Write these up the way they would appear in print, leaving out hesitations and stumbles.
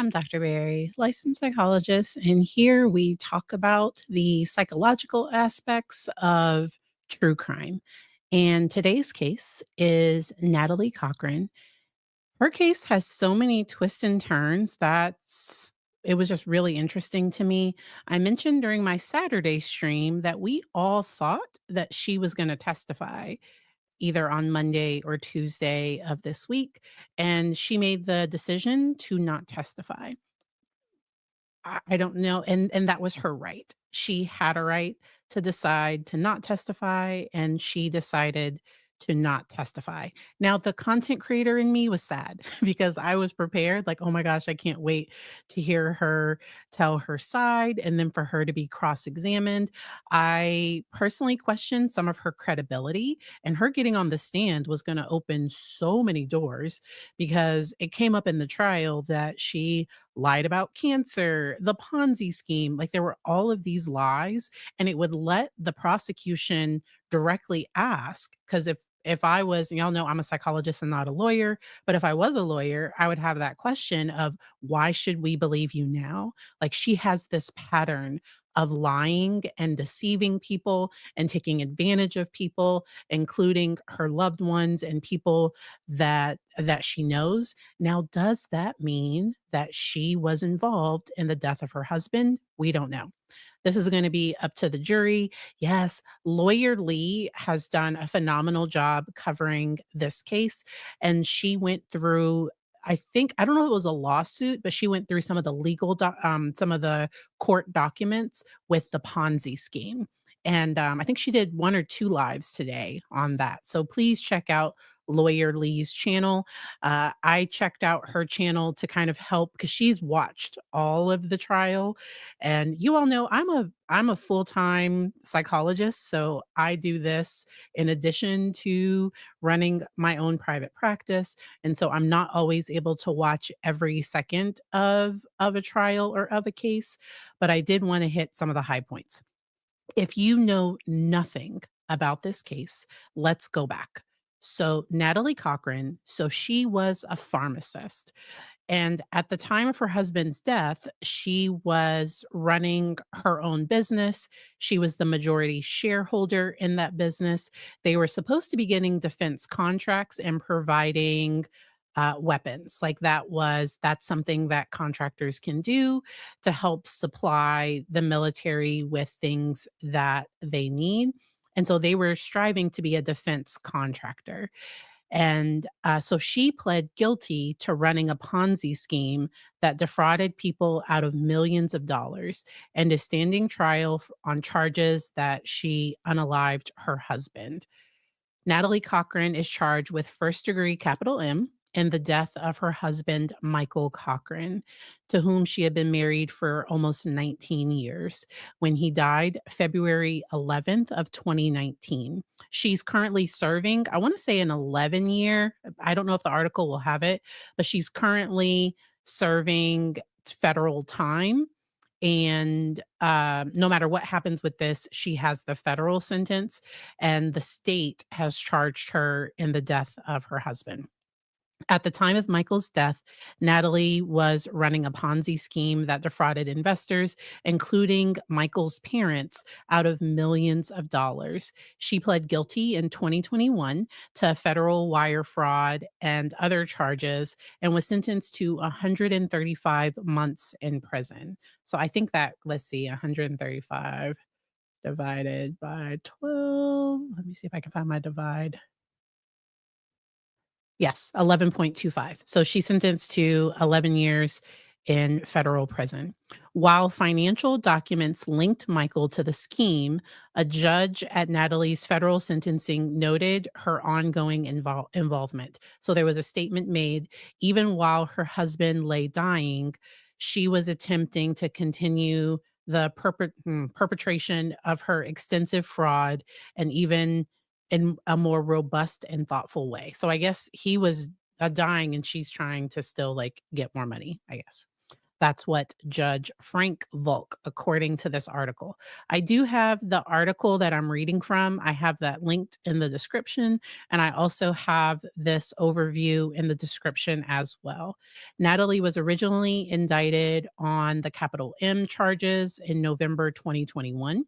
I'm Dr. Barry, licensed psychologist, and here we talk about the psychological aspects of true crime. And today's case is Natalie Cochran. Her case has so many twists and turns it was just really interesting to me. I mentioned during my Saturday stream that we all thought that she was going to testify either on Monday or Tuesday of this week, and she made the decision to not testify. I don't know, and that was her right. She had a right to decide to not testify, and she decided to not testify. Now, the content creator in me was sad because I was prepared, like, "Oh my gosh, I can't wait to hear her tell her side and then for her to be cross-examined." I personally questioned some of her credibility, and her getting on the stand was gonna open so many doors because it came up in the trial that she lied about cancer, the Ponzi scheme. Like there were all of these lies, and it would let the prosecution directly ask. Because if I was, y'all know I'm a psychologist and not a lawyer, but if I was a lawyer, I would have that question of why should we believe you now? Like she has this pattern of lying and deceiving people and taking advantage of people, including her loved ones and people that she knows. Now, does that mean that she was involved in the death of her husband? We don't know. This is going to be up to the jury. Yes, lawyer Lee has done a phenomenal job covering this case, and she went through. I don't know if it was a lawsuit, but she went through some of the some of the court documents with the Ponzi scheme. And I think she did one or two lives today on that. So please check out Lawyer Lee's channel. I checked out her channel to kind of help because she's watched all of the trial. And you all know I'm a full-time psychologist, so I do this in addition to running my own private practice. And so I'm not always able to watch every second of a trial or of a case, but I did want to hit some of the high points. If you know nothing about this case, let's go back. So, Natalie Cochran, so she was a pharmacist. And at the time of her husband's death, she was running her own business. She was the majority shareholder in that business. They were supposed to be getting defense contracts and providing weapons. Like that's something that contractors can do to help supply the military with things that they need. And so they were striving to be a defense contractor. And so she pled guilty to running a Ponzi scheme that defrauded people out of millions of dollars and is standing trial on charges that she unalived her husband. Natalie Cochran is charged with first degree capital M in the death of her husband, Michael Cochran, to whom she had been married for almost 19 years when he died February 11th of 2019. She's currently serving, I want to say an 11-year, I don't know if the article will have it, but she's currently serving federal time. And no matter what happens with this, she has the federal sentence, and the state has charged her in the death of her husband. At the time of Michael's death, Natalie was running a Ponzi scheme that defrauded investors, including Michael's parents, out of millions of dollars. She pled guilty in 2021 to federal wire fraud and other charges and was sentenced to 135 months in prison. So I think that, let's see, 135 divided by 12. Let me see if I can find my divide. Yes, 11.25. So she's sentenced to 11 years in federal prison. While financial documents linked Michael to the scheme, a judge at Natalie's federal sentencing noted her ongoing involvement. So there was a statement made even while her husband lay dying, she was attempting to continue the perpetration of her extensive fraud and even in a more robust and thoughtful way. So I guess he was, dying and she's trying to still, like, get more money, I guess. That's what Judge Frank Volk, according to this article. I do have the article that I'm reading from. I have that linked in the description, and I also have this overview in the description as well. Natalie was originally indicted on the capital M charges in November 2021,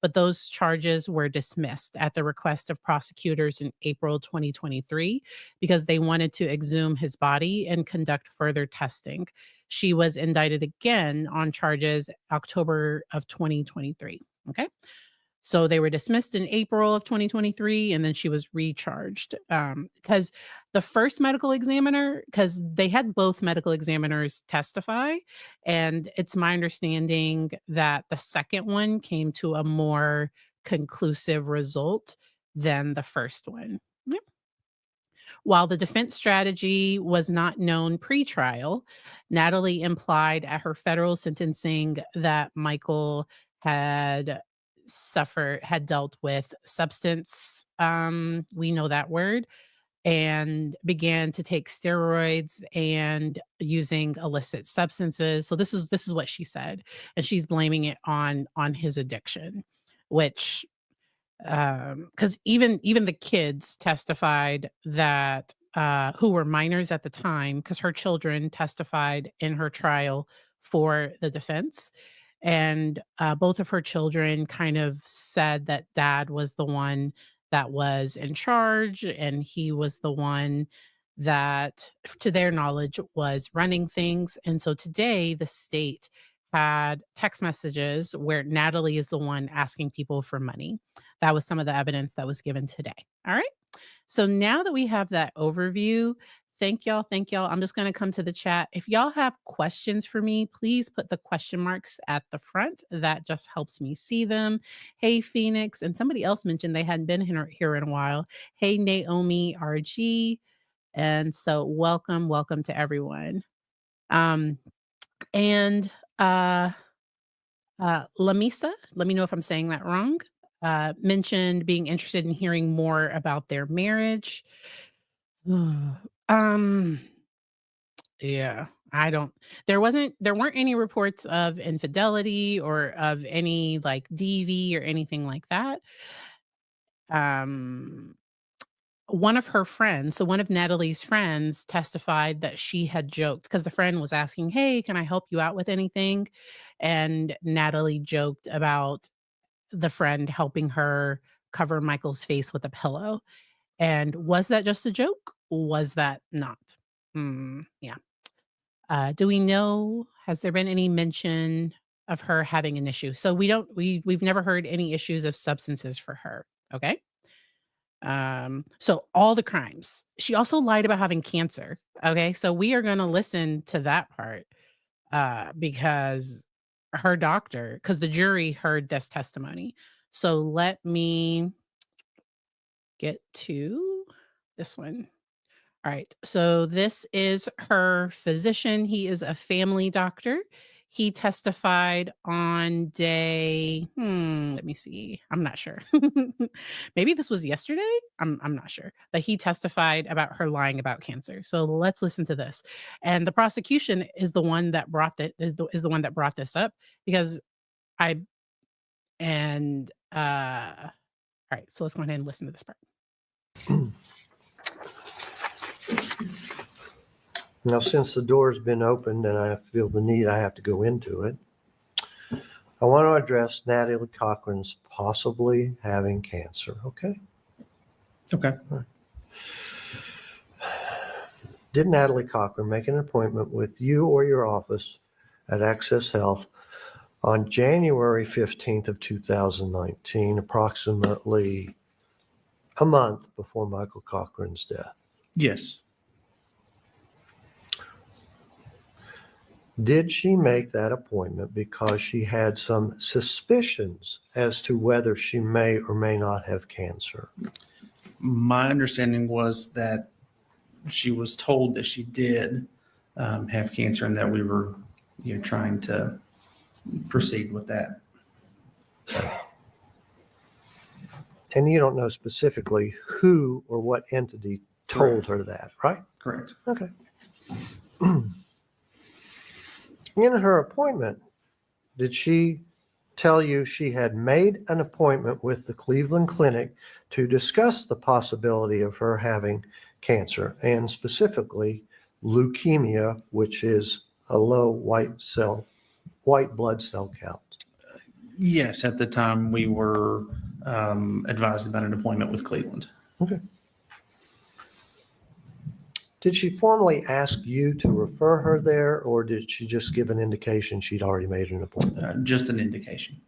but those charges were dismissed at the request of prosecutors in April 2023 because they wanted to exhume his body and conduct further testing. She was indicted again on charges October of 2023. Okay. So they were dismissed in April of 2023, and then she was recharged because the first medical examiner, because they had both medical examiners testify, and it's my understanding that the second one came to a more conclusive result than the first one. Yep. While the defense strategy was not known pre-trial, Natalie implied at her federal sentencing that Michael had had dealt with substance, we know that word, and began to take steroids and using illicit substances. So this is what she said, and she's blaming it on his addiction, which because even the kids testified that who were minors at the time, because her children testified in her trial for the defense, and both of her children kind of said that dad was the one that was in charge, and he was the one that, to their knowledge, was running things. And so today the state had text messages where Natalie is the one asking people for money. That was some of the evidence that was given today. All right. So now that we have that overview, thank y'all. Thank y'all. I'm just going to come to the chat. If y'all have questions for me, please put the question marks at the front. That just helps me see them. Hey, Phoenix. And somebody else mentioned they hadn't been here in a while. Hey, Naomi RG. And so welcome to everyone. Um, and Lamisa, let me know if I'm saying that wrong, mentioned being interested in hearing more about their marriage. um, yeah, I don't. There weren't any reports of infidelity or of any like DV or anything like that. Um, one of her friends, so one of Natalie's friends testified that she had joked because the friend was asking, "Hey, can I help you out with anything?" And Natalie joked about the friend helping her cover Michael's face with a pillow. And was that just a joke? Was that not? Yeah. Do we know, has there been any mention of her having an issue? So we've never heard any issues of substances for her. Okay. So all the crimes. She also lied about having cancer. Okay. So we are going to listen to that part because her doctor, because the jury heard this testimony. So let me get to this one. All right. So this is her physician. He is a family doctor. He testified on day, let me see. I'm not sure. Maybe this was yesterday. I'm not sure. But he testified about her lying about cancer. So let's listen to this. And the prosecution is the one that brought the one that brought this up because I and all right. So let's go ahead and listen to this part. Now, since the door's been opened and I feel the need, I have to go into it. I want to address Natalie Cochran's possibly having cancer, okay? Okay. Right. Did Natalie Cochran make an appointment with you or your office at Access Health on January 15th of 2019, approximately a month before Michael Cochran's death? Yes. Did she make that appointment because she had some suspicions as to whether she may or may not have cancer? My understanding was that she was told that she did have cancer and that we were, trying to proceed with that. And you don't know specifically who or what entity told her that, right? Correct. Okay. In her appointment, did she tell you she had made an appointment with the Cleveland Clinic to discuss the possibility of her having cancer, and specifically leukemia, which is a low white blood cell count? Yes, at the time we were advised about an appointment with Cleveland. Okay. Did she formally ask you to refer her there, or did she just give an indication she'd already made an appointment? Just an indication.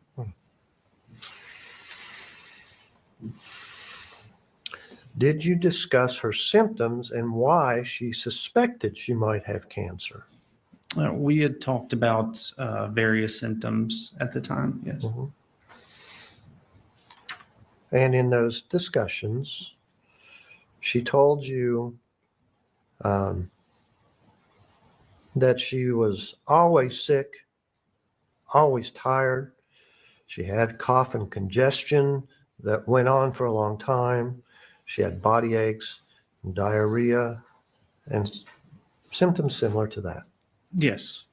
Did you discuss her symptoms and why she suspected she might have cancer? We had talked about various symptoms at the time, yes. Mm-hmm. And in those discussions, she told you that she was always sick, always tired. She had cough and congestion that went on for a long time. She had body aches, and diarrhea, and symptoms similar to that. Yes.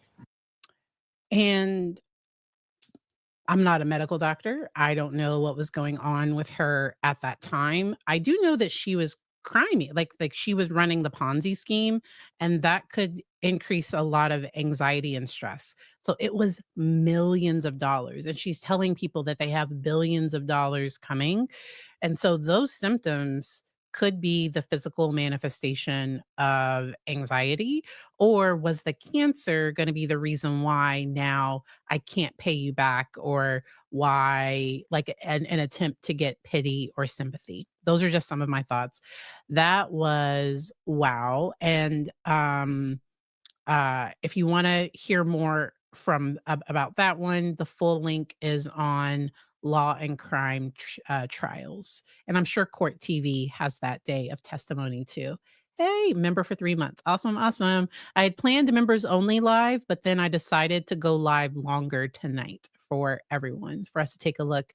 And I'm not a medical doctor. I don't know what was going on with her at that time. I do know that she was crimey, like she was running the Ponzi scheme, and that could increase a lot of anxiety and stress. So it was millions of dollars, and she's telling people that they have billions of dollars coming. And so those symptoms could be the physical manifestation of anxiety, or was the cancer going to be the reason why now I can't pay you back, or why, like an attempt to get pity or sympathy? Those are just some of my thoughts. That was wow. And if you want to hear more about that one, the full link is on Law and Crime Trials. And I'm sure Court TV has that day of testimony too. Hey, member for 3 months. Awesome, awesome. I had planned members only live, but then I decided to go live longer tonight for everyone, for us to take a look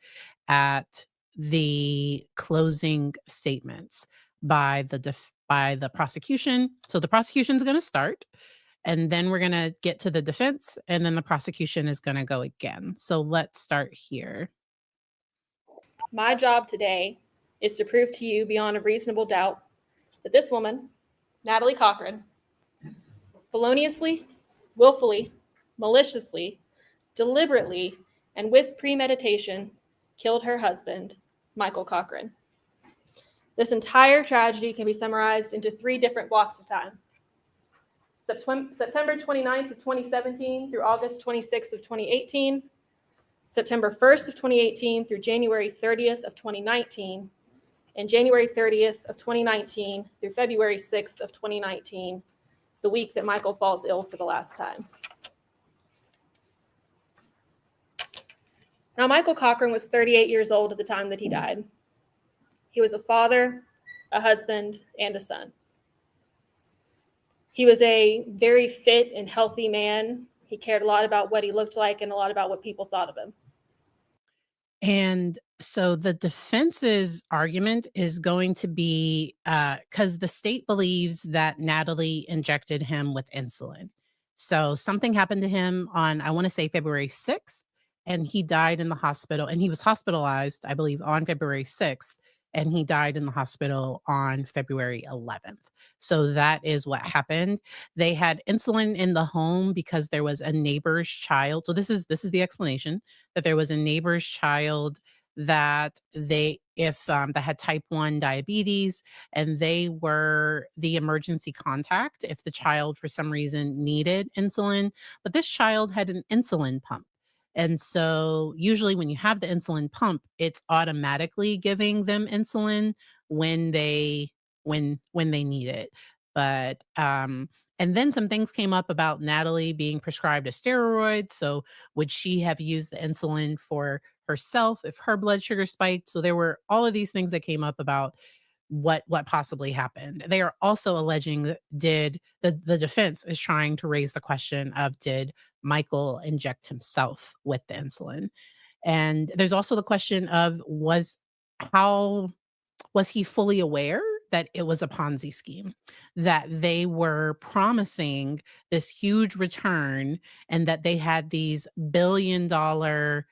at the closing statements by the prosecution. So the prosecution is going to start, and then we're going to get to the defense, and then the prosecution is going to go again. So let's start here. My job today is to prove to you beyond a reasonable doubt that this woman, Natalie Cochran, feloniously, willfully, maliciously, deliberately, and with premeditation killed her husband, Michael Cochran. This entire tragedy can be summarized into 3 different blocks of time. September 29th of 2017 through August 26th of 2018, September 1st of 2018 through January 30th of 2019, and January 30th of 2019 through February 6th of 2019, the week that Michael falls ill for the last time. Now, Michael Cochran was 38 years old at the time that he died. He was a father, a husband, and a son. He was a very fit and healthy man. He cared a lot about what he looked like and a lot about what people thought of him. And so the defense's argument is going to be because the state believes that Natalie injected him with insulin. So something happened to him on, I want to say, February 6th, and he died in the hospital. And he was hospitalized, I believe, on February 6th, and he died in the hospital on February 11th. So that is what happened. They had insulin in the home because there was a neighbor's child. So this is the explanation, that there was a neighbor's child that that had type 1 diabetes, and they were the emergency contact if the child for some reason needed insulin. But this child had an insulin pump. And so usually when you have the insulin pump, it's automatically giving them insulin when they need it. But and then some things came up about Natalie being prescribed a steroid. So would she have used the insulin for herself if her blood sugar spiked? So there were all of these things that came up about what possibly happened. They are also alleging that the defense is trying to raise the question of, did Michael inject himself with the insulin? And there's also the question of, was he fully aware that it was a Ponzi scheme, that they were promising this huge return and that they had these billion-dollar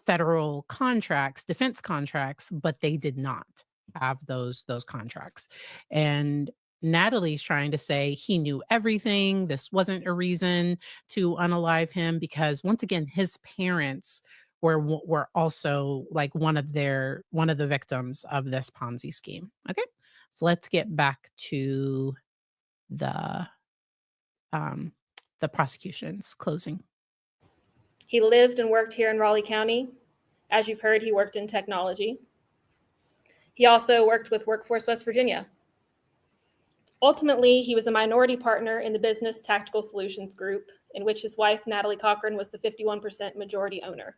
federal contracts, defense contracts, but they did not have those contracts. And Natalie's trying to say he knew everything. This wasn't a reason to unalive him because once again, his parents were also like one of the victims of this Ponzi scheme. Okay, so let's get back to the um, the prosecution's closing. He lived and worked here in Raleigh County. As you've heard, he worked in technology. He also worked with Workforce West Virginia. Ultimately, he was a minority partner in the business Tactical Solutions Group, in which his wife, Natalie Cochran, was the 51% majority owner.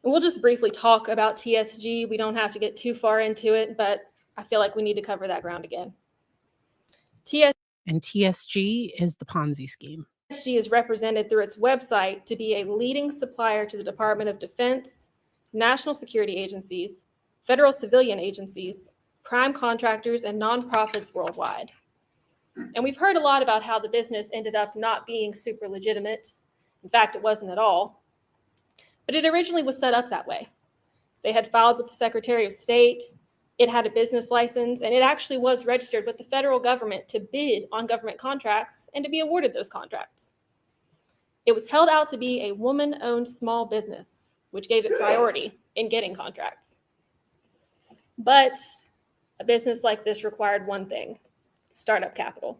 And we'll just briefly talk about TSG. We don't have to get too far into it, but I feel like we need to cover that ground again. And TSG is the Ponzi scheme. TSG is represented through its website to be a leading supplier to the Department of Defense, national security agencies, federal civilian agencies, prime contractors, and nonprofits worldwide. And we've heard a lot about how the business ended up not being super legitimate. In fact, it wasn't at all. But it originally was set up that way. They had filed with the Secretary of State. It had a business license, and it actually was registered with the federal government to bid on government contracts and to be awarded those contracts. It was held out to be a woman-owned small business, which gave it priority in getting contracts. But a business like this required one thing: startup capital.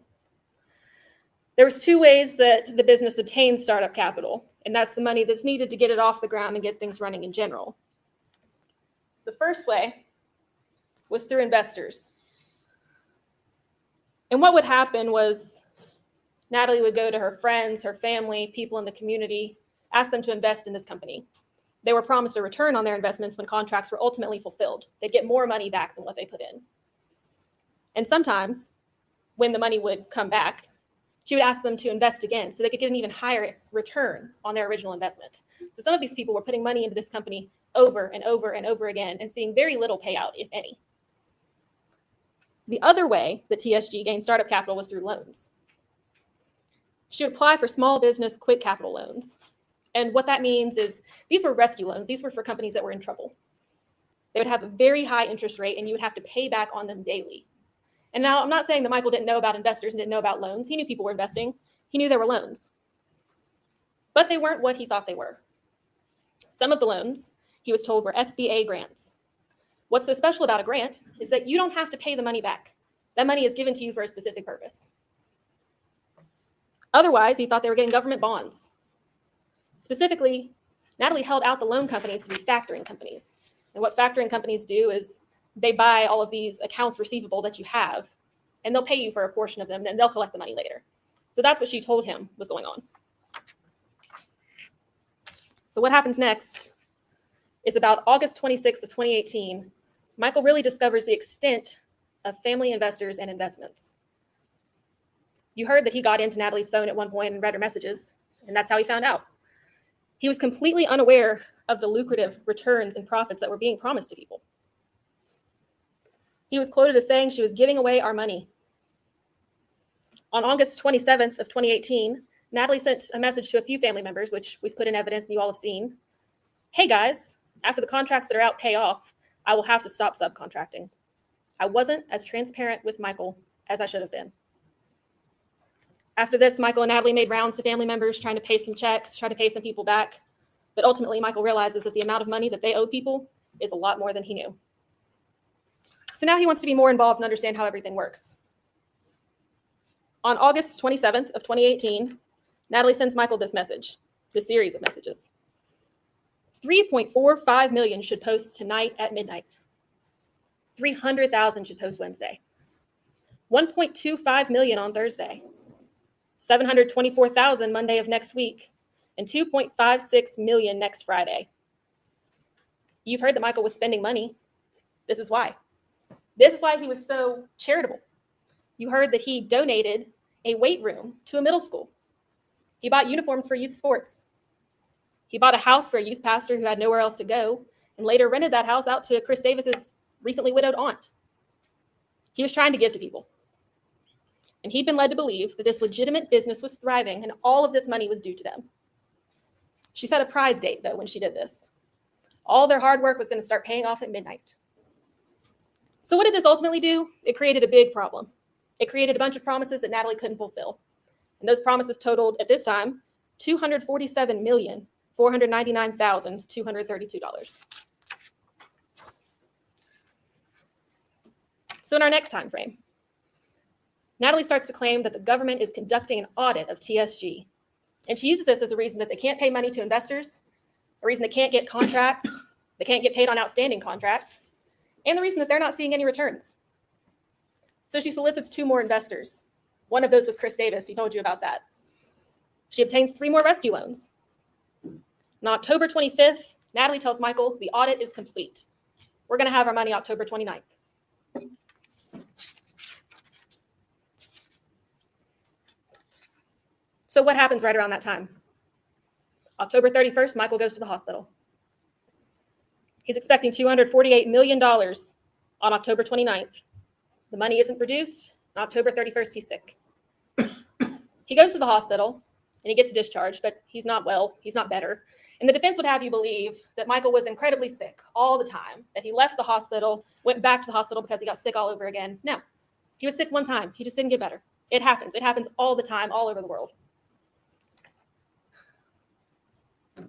There was two ways that the business obtained startup capital, and that's the money that's needed to get it off the ground and get things running in general. The first way was through investors. And what would happen was Natalie would go to her friends, her family, people in the community, ask them to invest in this company. They were promised a return on their investments when contracts were ultimately fulfilled. They'd get more money back than what they put in. And sometimes, when the money would come back, she would ask them to invest again so they could get an even higher return on their original investment. So some of these people were putting money into this company over and over and over again and seeing very little payout, if any. The other way that TSG gained startup capital was through loans. She would apply for small business quick capital loans. And what that means is these were rescue loans. These were for companies that were in trouble. They would have a very high interest rate, and you would have to pay back on them daily. And now I'm not saying that Michael didn't know about investors and didn't know about loans. He knew people were investing. He knew there were loans. But they weren't what he thought they were. Some of the loans, he was told, were SBA grants. What's so special about a grant is that you don't have to pay the money back. That money is given to you for a specific purpose. Otherwise, he thought they were getting government bonds. Specifically, Natalie held out the loan companies to be factoring companies. And what factoring companies do is they buy all of these accounts receivable that you have, and they'll pay you for a portion of them, then they'll collect the money later. So that's what she told him was going on. So what happens next is about August 26th of 2018, Michael really discovers the extent of family investors and investments. You heard that he got into Natalie's phone at one point and read her messages, and that's how he found out. He was completely unaware of the lucrative returns and profits that were being promised to people. He was quoted as saying she was giving away our money. On August 27th of 2018, Natalie sent a message to a few family members, which we've put in evidence and you all have seen. Hey guys, after the contracts that are out pay off, I will have to stop subcontracting. I wasn't as transparent with Michael as I should have been. After this, Michael and Natalie made rounds to family members trying to pay some checks, try to pay some people back. But ultimately, Michael realizes that the amount of money that they owe people is a lot more than he knew. So now he wants to be more involved and understand how everything works. On August 27th of 2018, Natalie sends Michael this message, this series of messages. 3.45 million should post tonight at midnight. 300,000 should post Wednesday. 1.25 million on Thursday. 724,000 Monday of next week, and 2.56 million next Friday. You've heard that Michael was spending money. This is why. This is why he was so charitable. You heard that he donated a weight room to a middle school. He bought uniforms for youth sports. He bought a house for a youth pastor who had nowhere else to go, and later rented that house out to Chris Davis's recently widowed aunt. He was trying to give to people. And he'd been led to believe that this legitimate business was thriving and all of this money was due to them. She set a prize date, though, when she did this. All their hard work was going to start paying off at midnight. So what did this ultimately do? It created a big problem. It created a bunch of promises that Natalie couldn't fulfill. And those promises totaled, at this time, $247,499,232. So in our next time frame, Natalie starts to claim that the government is conducting an audit of TSG. And she uses this as a reason that they can't pay money to investors, a reason they can't get contracts, they can't get paid on outstanding contracts, and the reason that they're not seeing any returns. So she solicits 2 more investors. One of those was Chris Davis. He told you about that. She obtains 3 more rescue loans. On October 25th, Natalie tells Michael the audit is complete. We're going to have our money October 29th. So what happens right around that time? October 31st, Michael goes to the hospital. He's expecting $248 million on October 29th. The money isn't produced. On October 31st, he's sick. He goes to the hospital and he gets discharged, but he's not well. He's not better. And the defense would have you believe that Michael was incredibly sick all the time, that he left the hospital, went back to the hospital because he got sick all over again. No, he was sick one time. He just didn't get better. It happens. It happens all the time, all over the world.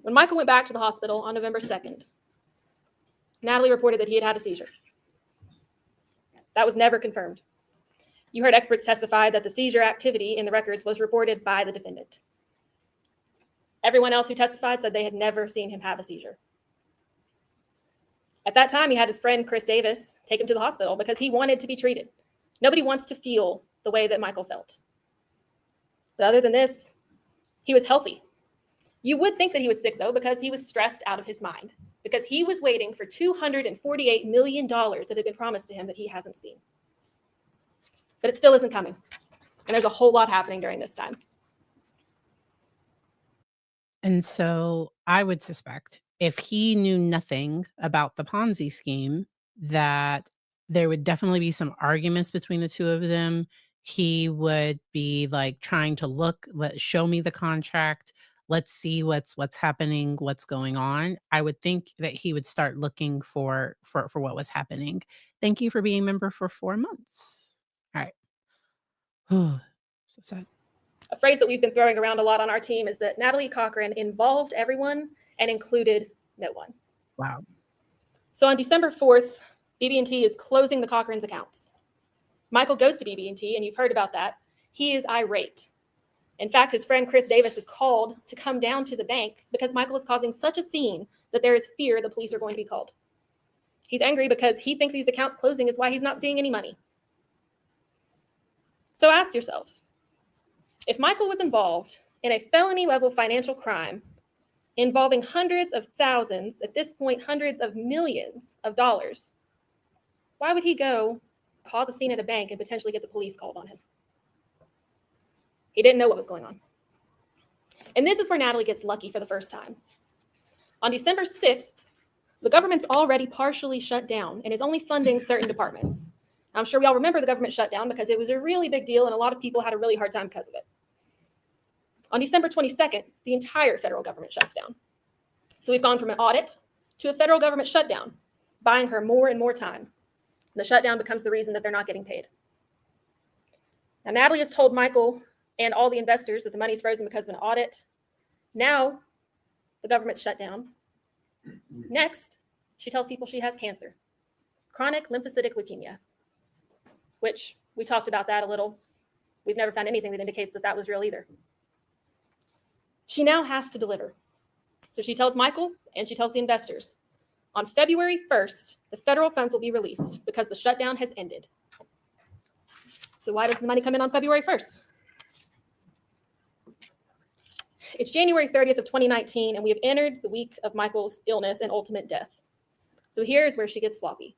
When Michael went back to the hospital on November 2nd, Natalie reported that he had had a seizure. That was never confirmed. You heard experts testify that the seizure activity in the records was reported by the defendant. Everyone else who testified said they had never seen him have a seizure. At that time, he had his friend Chris Davis take him to the hospital because he wanted to be treated. Nobody wants to feel the way that Michael felt. But other than this, he was healthy. You would think that he was sick, though, because he was stressed out of his mind, because he was waiting for $248 million that had been promised to him that he hasn't seen. But it still isn't coming. And there's a whole lot happening during this time. And so I would suspect if he knew nothing about the Ponzi scheme, that there would definitely be some arguments between the 2 of them. He would be like trying to show me the contract. Let's see what's happening, what's going on. I would think that he would start looking for what was happening. Thank you for being a member for 4 months. All right. So sad. A phrase that we've been throwing around a lot on our team is that Natalie Cochran involved everyone and included no one. Wow. So on December 4th, BB&T is closing the Cochran's accounts. Michael goes to BB&T, and you've heard about that. He is irate. In fact, his friend Chris Davis is called to come down to the bank because Michael is causing such a scene that there is fear the police are going to be called. He's angry because he thinks these accounts closing is why he's not seeing any money. So ask yourselves, if Michael was involved in a felony level financial crime involving hundreds of thousands, at this point, hundreds of millions of dollars, why would he go cause a scene at a bank and potentially get the police called on him? He didn't know what was going on. And this is where Natalie gets lucky for the first time. On December 6th, the government's already partially shut down and is only funding certain departments. I'm sure we all remember the government shutdown because it was a really big deal and a lot of people had a really hard time because of it. On December 22nd, the entire federal government shuts down. So we've gone from an audit to a federal government shutdown, buying her more and more time. The shutdown becomes the reason that they're not getting paid. Now, Natalie has told Michael and all the investors that the money's frozen because of an audit. Now, the government's shut down. Next, she tells people she has cancer, chronic lymphocytic leukemia, which we talked about that a little. We've never found anything that indicates that that was real either. She now has to deliver. So she tells Michael and she tells the investors, on February 1st, the federal funds will be released because the shutdown has ended. So why does the money come in on February 1st? It's January 30th of 2019, and we have entered the week of Michael's illness and ultimate death. So here is where she gets sloppy.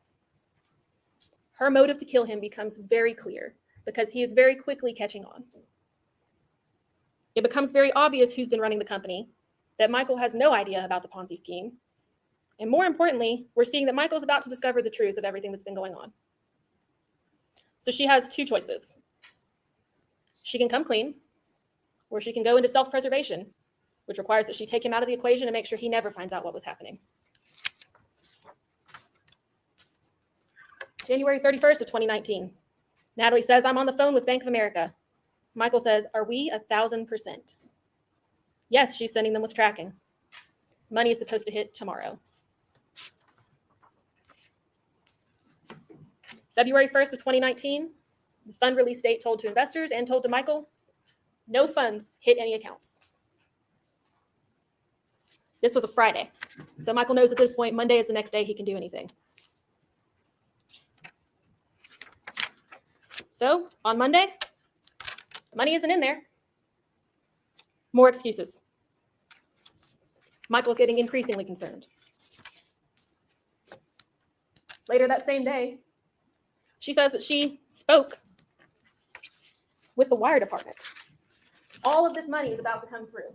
Her motive to kill him becomes very clear because he is very quickly catching on. It becomes very obvious who's been running the company, that Michael has no idea about the Ponzi scheme, And more importantly, we're seeing that Michael's about to discover the truth of everything that's been going on. So she has two choices. She can come clean, or she can go into self-preservation, which requires that she take him out of the equation and make sure he never finds out what was happening. January 31st of 2019. Natalie says, I'm on the phone with Bank of America. Michael says, are we 1,000%? Yes, she's sending them with tracking. Money is supposed to hit tomorrow. February 1st of 2019, the fund release date told to investors and told to Michael, no funds hit any accounts. This was a Friday. So Michael knows at this point, Monday is the next day he can do anything. So on Monday, money isn't in there. More excuses. Michael's getting increasingly concerned. Later that same day, she says that she spoke with the wire department. All of this money is about to come through.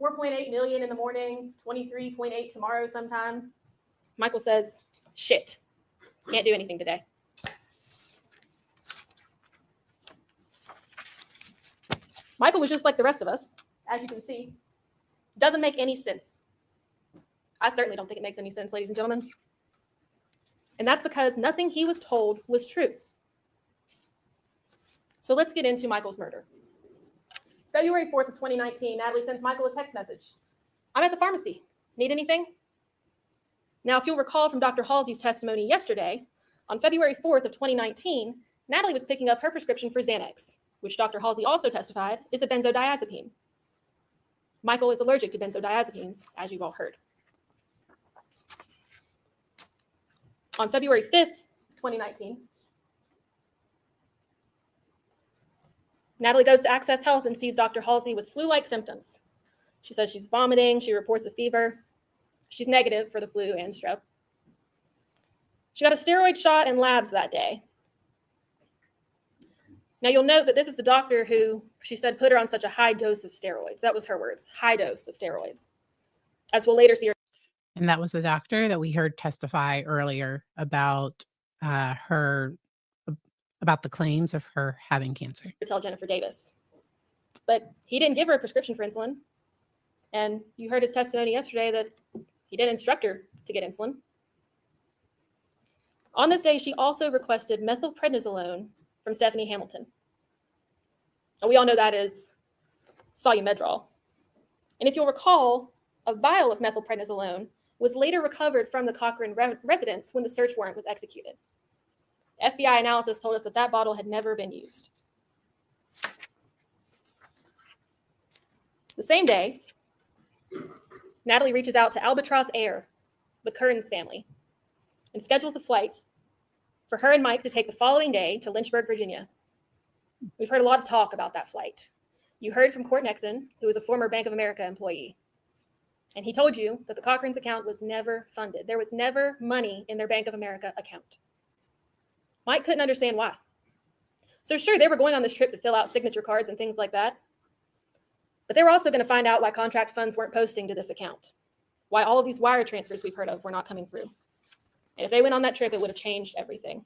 4.8 million in the morning, 23.8 tomorrow sometime. Michael says, shit, can't do anything today. Michael was just like the rest of us, as you can see. Doesn't make any sense. I certainly don't think it makes any sense, ladies and gentlemen. And that's because nothing he was told was true. So let's get into Michael's murder. February 4th of 2019, Natalie sends Michael a text message. I'm at the pharmacy. Need anything? Now, if you'll recall from Dr. Halsey's testimony yesterday, on February 4th of 2019, Natalie was picking up her prescription for Xanax, which Dr. Halsey also testified is a benzodiazepine. Michael is allergic to benzodiazepines, as you've all heard. On February 5th, 2019, Natalie goes to Access Health and sees Dr. Halsey with flu-like symptoms. She says she's vomiting, she reports a fever. She's negative for the flu and strep. She got a steroid shot and labs that day. Now you'll note that this is the doctor who, she said, put her on such a high dose of steroids. That was her words, high dose of steroids. As we'll later see her. And that was the doctor that we heard testify earlier about about the claims of her having cancer. Tell Jennifer Davis. But he didn't give her a prescription for insulin. And you heard his testimony yesterday that he didn't instruct her to get insulin. On this day, she also requested methylprednisolone from Stephanie Hamilton. And we all know that is Solumedrol. And if you'll recall, a vial of methylprednisolone was later recovered from the Cochran residence when the search warrant was executed. FBI analysis told us that that bottle had never been used. The same day, Natalie reaches out to Albatross Air, the Kearns family, and schedules a flight for her and Mike to take the following day to Lynchburg, Virginia. We've heard a lot of talk about that flight. You heard from Court Nexon, who was a former Bank of America employee. And he told you that the Cochran's account was never funded. There was never money in their Bank of America account. Mike couldn't understand why. So sure, they were going on this trip to fill out signature cards and things like that. But they were also going to find out why contract funds weren't posting to this account, why all of these wire transfers we've heard of were not coming through. And if they went on that trip, it would have changed everything.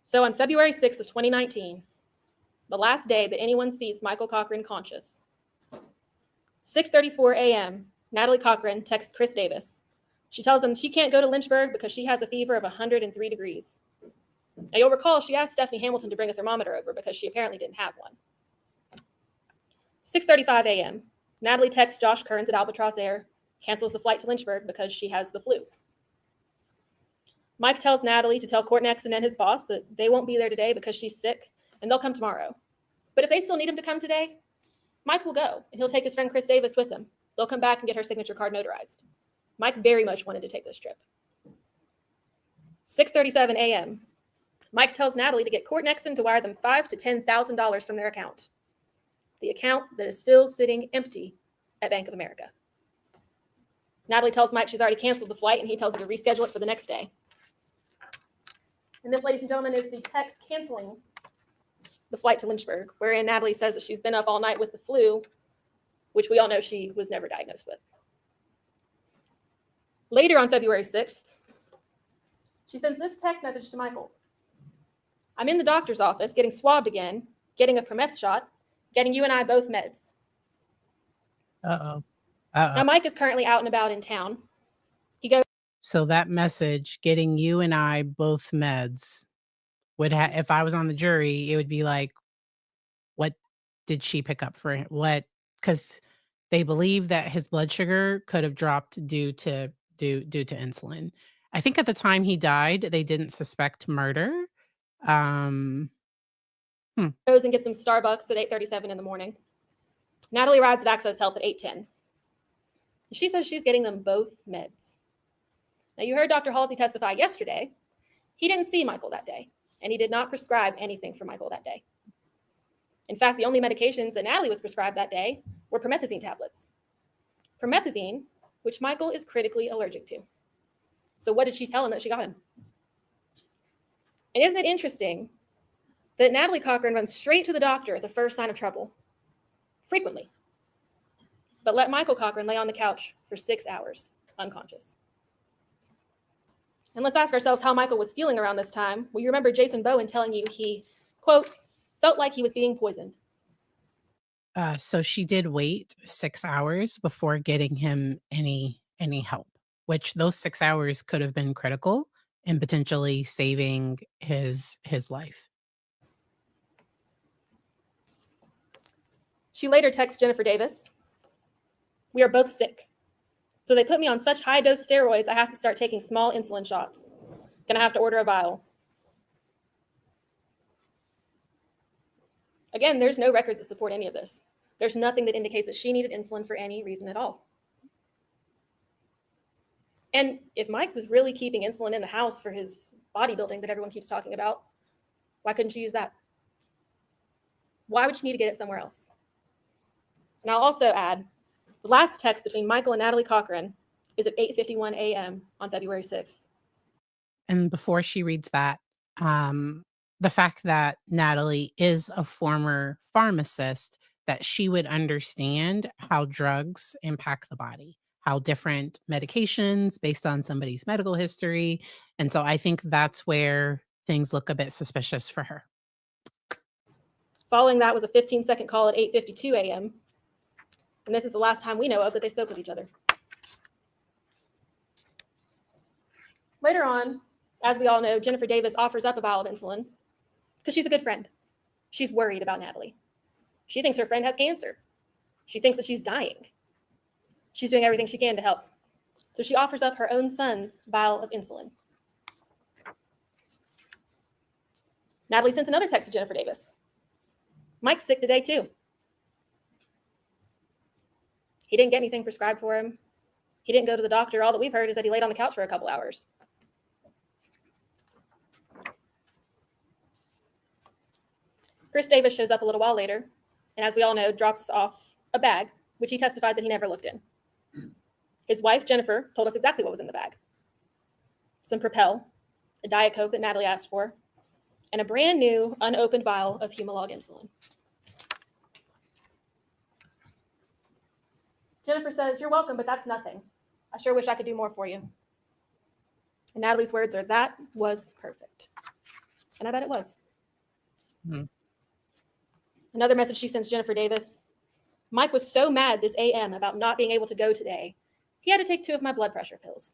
So on February 6th of 2019, the last day that anyone sees Michael Cochran conscious, 6:34 a.m., Natalie Cochran texts Chris Davis. She tells him she can't go to Lynchburg because she has a fever of 103 degrees. Now you'll recall she asked Stephanie Hamilton to bring a thermometer over because she apparently didn't have one. 6:35 a.m., Natalie texts Josh Kearns at Albatross Air, cancels the flight to Lynchburg because she has the flu. Mike tells Natalie to tell Court Nexon and his boss that they won't be there today because she's sick and they'll come tomorrow. But if they still need him to come today, Mike will go and he'll take his friend Chris Davis with him. They'll come back and get her signature card notarized. Mike very much wanted to take this trip. 6:37 a.m., Mike tells Natalie to get Court Nexon to wire them $5,000 to $10,000 from their account. The account that is still sitting empty at Bank of America. Natalie tells Mike she's already canceled the flight and he tells her to reschedule it for the next day. And this, ladies and gentlemen, is the text canceling the flight to Lynchburg, wherein Natalie says that she's been up all night with the flu which we all know she was never diagnosed with. Later on February 6th, she sends this text message to Michael. I'm in the doctor's office getting swabbed again, getting a Prometh shot, getting you and I both meds. Uh-oh. Now, Mike is currently out and about in town. He goes. So that message, getting you and I both meds, would have, if I was on the jury, it would be like, what did she pick up for what? Because they believe that his blood sugar could have dropped due to insulin. I think at the time he died, they didn't suspect murder. Goes and gets some Starbucks at 8:37 in the morning. Natalie arrives at Access Health at 8:10. She says she's getting them both meds. Now, you heard Dr. Halsey testify yesterday. He didn't see Michael that day, and he did not prescribe anything for Michael that day. In fact, the only medications that Natalie was prescribed that day were promethazine tablets. Promethazine, which Michael is critically allergic to. So what did she tell him that she got him? And isn't it interesting that Natalie Cochran runs straight to the doctor at the first sign of trouble, frequently, but let Michael Cochran lay on the couch for 6 hours, unconscious. And let's ask ourselves how Michael was feeling around this time. Well, you remember Jason Bowen telling you he, quote, felt like he was being poisoned. So she did wait 6 hours before getting him any help, which those 6 hours could have been critical in potentially saving his life. She later texts Jennifer Davis, we are both sick. So they put me on such high dose steroids, I have to start taking small insulin shots. Gonna have to order a vial. Again, there's no records that support any of this. There's nothing that indicates that she needed insulin for any reason at all. And if Mike was really keeping insulin in the house for his bodybuilding that everyone keeps talking about, why couldn't she use that? Why would she need to get it somewhere else? And I'll also add, the last text between Michael and Natalie Cochran is at 8:51 a.m. on February 6th. And before she reads that, the fact that Natalie is a former pharmacist, that she would understand how drugs impact the body, how different medications based on somebody's medical history. And so I think that's where things look a bit suspicious for her. Following that was a 15-second call at 8:52 a.m. And this is the last time we know of that they spoke with each other. Later on, as we all know, Jennifer Davis offers up a vial of insulin because she's a good friend. She's worried about Natalie. She thinks her friend has cancer. She thinks that she's dying. She's doing everything she can to help. So she offers up her own son's vial of insulin. Natalie sends another text to Jennifer Davis. Mike's sick today too. He didn't get anything prescribed for him. He didn't go to the doctor. All that we've heard is that he laid on the couch for a couple hours. Chris Davis shows up a little while later, and as we all know, drops off a bag, which he testified that he never looked in. His wife, Jennifer, told us exactly what was in the bag. Some Propel, a Diet Coke that Natalie asked for, and a brand new, unopened vial of Humalog insulin. Jennifer says, you're welcome, but that's nothing. I sure wish I could do more for you. And Natalie's words are, that was perfect. And I bet it was. Mm-hmm. Another message she sends Jennifer Davis. Mike was so mad this AM about not being able to go today. He had to take 2 of my blood pressure pills.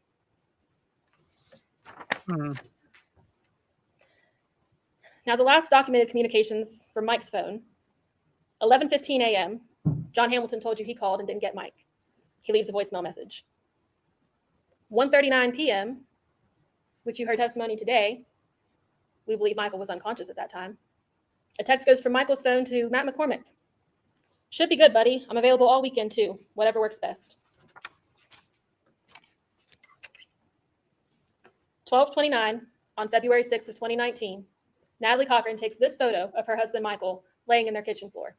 Now, the last documented communications from Mike's phone, 11:15 a.m., John Hamilton told you he called and didn't get Mike. He leaves a voicemail message. 1:39 p.m., which you heard testimony today, we believe Michael was unconscious at that time. A text goes from Michael's phone to Matt McCormick. Should be good, buddy. I'm available all weekend too. Whatever works best. 12:29 on February 6th of 2019, Natalie Cochran takes this photo of her husband, Michael, laying in their kitchen floor.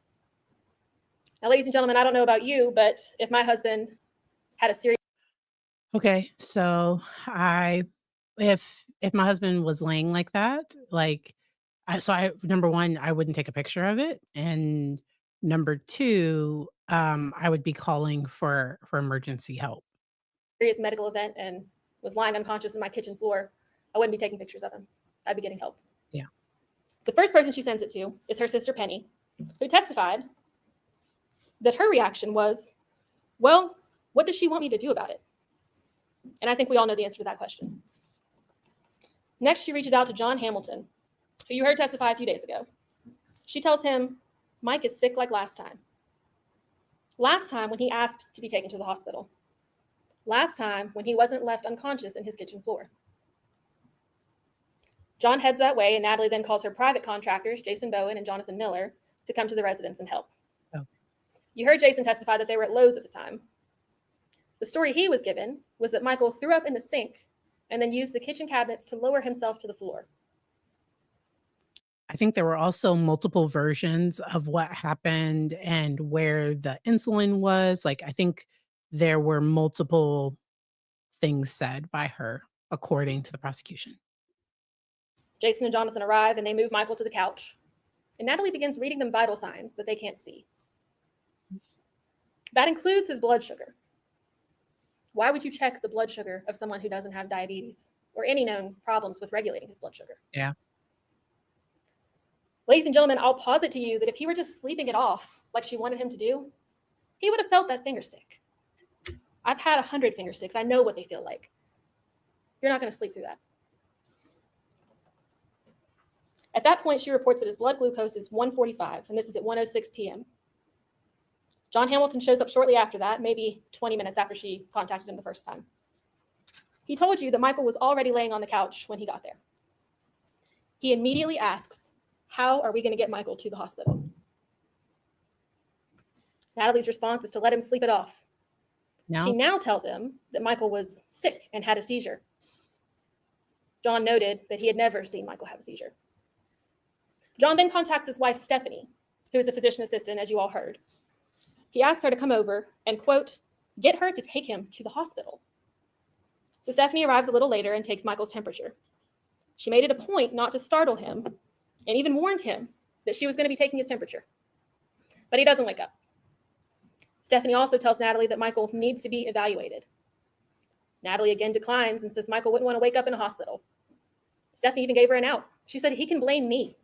Now, ladies and gentlemen, I don't know about you, but if my husband had a serious... Okay, so if my husband was laying like that, number one, I wouldn't take a picture of it, and number two, I would be calling for emergency help. Serious medical event and was lying unconscious in my kitchen floor, I wouldn't be taking pictures of him. I'd be getting help. Yeah. The first person she sends it to is her sister Penny, who testified that her reaction was, well, what does she want me to do about it? And I think we all know the answer to that question. Next, she reaches out to John Hamilton, who you heard testify a few days ago. She tells him, Mike is sick like last time. Last time when he asked to be taken to the hospital. Last time when he wasn't left unconscious in his kitchen floor. John heads that way, and Natalie then calls her private contractors, Jason Bowen and Jonathan Miller, to come to the residence and help. Okay. You heard Jason testify that they were at Lowe's at the time. The story he was given was that Michael threw up in the sink and then used the kitchen cabinets to lower himself to the floor. I think there were also multiple versions of what happened and where the insulin was. Like, I think there were multiple things said by her, according to the prosecution. Jason and Jonathan arrive and they move Michael to the couch. And Natalie begins reading them vital signs that they can't see. That includes his blood sugar. Why would you check the blood sugar of someone who doesn't have diabetes or any known problems with regulating his blood sugar? Yeah. Ladies and gentlemen, I'll posit to you that if he were just sleeping it off like she wanted him to do, he would have felt that finger stick. I've had 100 finger sticks. I know what they feel like. You're not going to sleep through that. At that point, she reports that his blood glucose is 145, and this is at 1:06 p.m. John Hamilton shows up shortly after that, maybe 20 minutes after she contacted him the first time. He told you that Michael was already laying on the couch when he got there. He immediately asks, how are we going to get Michael to the hospital? Natalie's response is to let him sleep it off. No. She now tells him that Michael was sick and had a seizure. John noted that he had never seen Michael have a seizure. John then contacts his wife, Stephanie, who is a physician assistant, as you all heard. He asks her to come over and, quote, get her to take him to the hospital. So Stephanie arrives a little later and takes Michael's temperature. She made it a point not to startle him and even warned him that she was going to be taking his temperature. But he doesn't wake up. Stephanie also tells Natalie that Michael needs to be evaluated. Natalie again declines and says Michael wouldn't want to wake up in a hospital. Stephanie even gave her an out. She said he can blame me.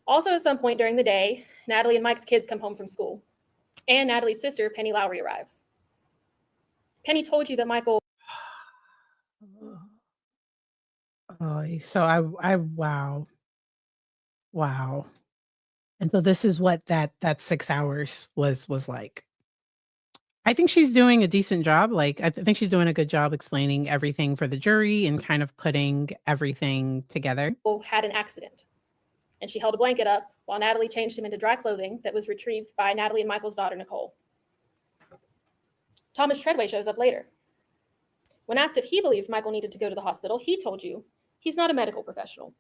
Also, at some point during the day, Natalie and Mike's kids come home from school, and Natalie's sister, Penny Lowry, arrives. Penny told you that Michael... So I wow. And so this is what that 6 hours was like. I think she's doing a decent job. Like, I think she's doing a good job explaining everything for the jury and kind of putting everything together. had an accident, and she held a blanket up while Natalie changed him into dry clothing that was retrieved by Natalie and Michael's daughter, Nicole. Thomas Treadway shows up later. When asked if he believed Michael needed to go to the hospital, he told you he's not a medical professional.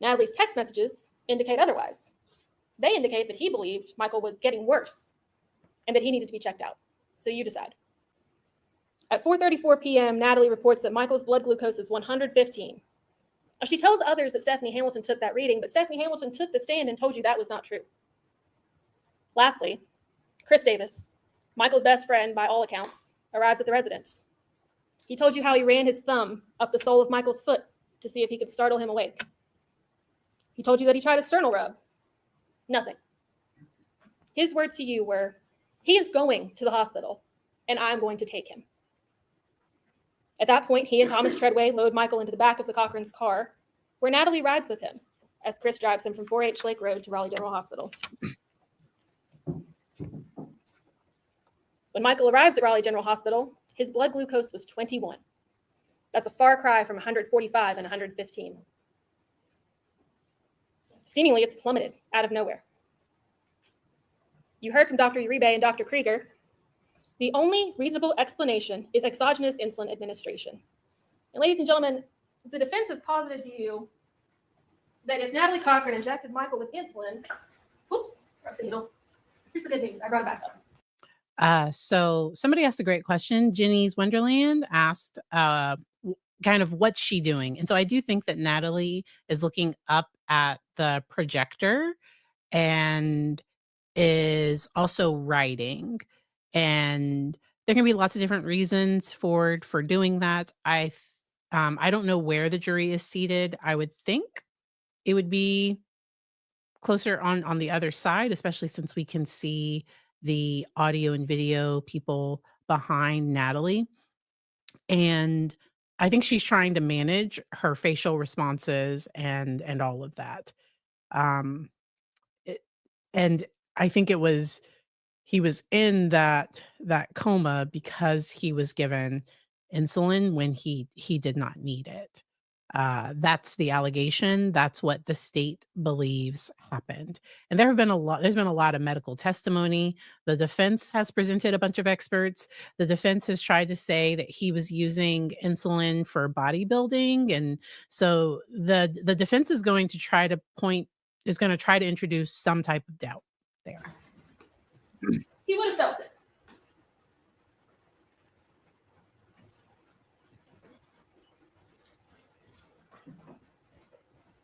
Natalie's text messages indicate otherwise. They indicate that he believed Michael was getting worse and that he needed to be checked out. So you decide. At 4:34 p.m., Natalie reports that Michael's blood glucose is 115. Now, she tells others that Stephanie Hamilton took that reading, but Stephanie Hamilton took the stand and told you that was not true. Lastly, Chris Davis, Michael's best friend by all accounts, arrives at the residence. He told you how he ran his thumb up the sole of Michael's foot to see if he could startle him awake. He told you that he tried a sternal rub. Nothing. His words to you were, he is going to the hospital, and I'm going to take him. At that point, he and Thomas Treadway load Michael into the back of the Cochran's car, where Natalie rides with him as Chris drives him from 4H Lake Road to Raleigh General Hospital. When Michael arrives at Raleigh General Hospital, his blood glucose was 21. That's a far cry from 145 and 115. Seemingly, it's plummeted out of nowhere. You heard from Dr. Uribe and Dr. Krieger. The only reasonable explanation is exogenous insulin administration. And ladies and gentlemen, the defense has posited to you that if Natalie Cochran injected Michael with insulin, whoops, dropped the needle. Here's the good news. I brought it back up. So somebody asked a great question. Jenny's Wonderland asked kind of what's she doing? And so I do think that Natalie is looking up at the projector and is also writing, and there can be lots of different reasons for doing that. I don't know where the jury is seated. I would think it would be closer on the other side, especially since we can see the audio and video people behind Natalie. And I think she's trying to manage her facial responses and all of that. Um, it, and I think he was in that coma because he was given insulin when he did not need it. That's the allegation. That's what the state believes happened. And there's been a lot of medical testimony. The defense has presented a bunch of experts. The defense has tried to say that he was using insulin for bodybuilding. And so the defense is going to try to introduce some type of doubt there. He would have felt it.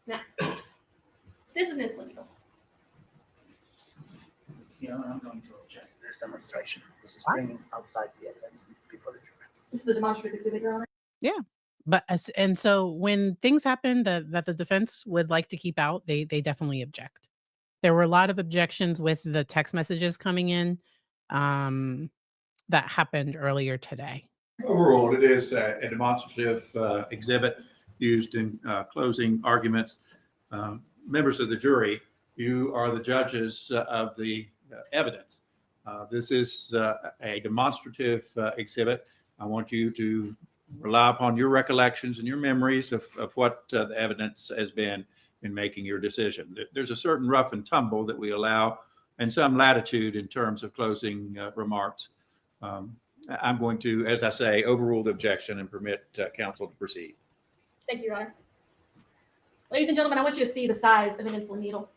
Now, this is an insulin needle. I'm going to object to this demonstration. This is bringing outside the evidence before the jury. This is the demonstrative exhibit, Your Honor. Yeah. And so when things happen that the defense would like to keep out, they definitely object. There were a lot of objections with the text messages coming in that happened earlier today. Overall, it is a demonstrative exhibit used in closing arguments. Members of the jury, you are the judges of the evidence. This is a demonstrative exhibit. I want you to rely upon your recollections and your memories of what the evidence has been in making your decision. There's a certain rough and tumble that we allow and some latitude in terms of closing remarks. I'm going to, as I say, overrule the objection and permit counsel to proceed. Thank you, Your Honor. Ladies and gentlemen, I want you to see the size of an insulin needle.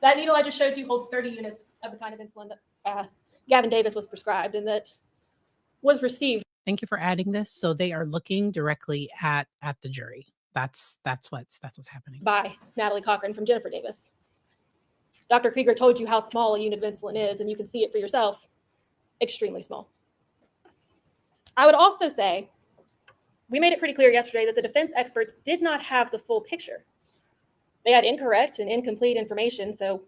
That needle I just showed you holds 30 units of the kind of insulin that Gavin Davis was prescribed and that was received. Thank you for adding this. So they are looking directly at the jury. That's what's happening. By Natalie Cochran from Jennifer Davis. Dr. Krieger told you how small a unit of insulin is, and you can see it for yourself. Extremely small. I would also say, we made it pretty clear yesterday that the defense experts did not have the full picture. They had incorrect and incomplete information, so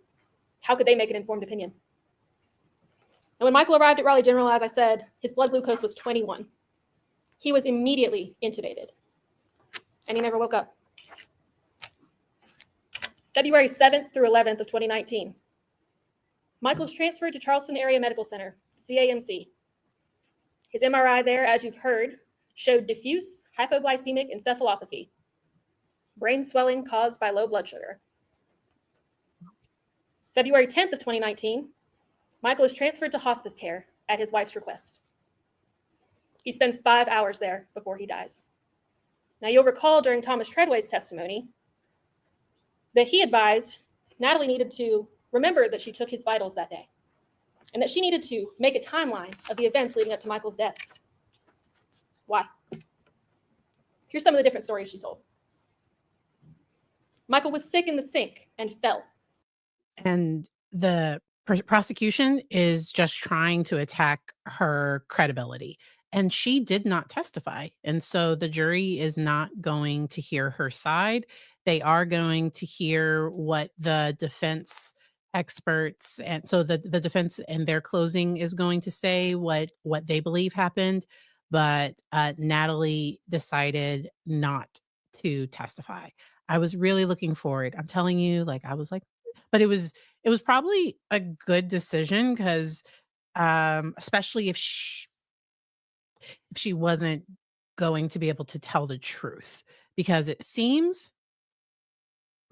how could they make an informed opinion? And when Michael arrived at Raleigh General, as I said, his blood glucose was 21. He was immediately intubated, and he never woke up. February 7th through 11th of 2019, Michael's transferred to Charleston Area Medical Center, CAMC. His MRI there, as you've heard, showed diffuse hypoglycemic encephalopathy, brain swelling caused by low blood sugar. February 10th of 2019, Michael is transferred to hospice care at his wife's request. He spends 5 hours there before he dies. Now, you'll recall during Thomas Treadway's testimony that he advised Natalie needed to remember that she took his vitals that day and that she needed to make a timeline of the events leading up to Michael's death. Why? Here's some of the different stories she told. Michael was sick in the sink and fell. And the prosecution is just trying to attack her credibility. And she did not testify. And so the jury is not going to hear her side. They are going to hear what the defense experts, and so the defense in their closing is going to say what they believe happened. But Natalie decided not to testify. I was really looking forward. I'm telling you, but it was probably a good decision because especially if she wasn't going to be able to tell the truth, because it seems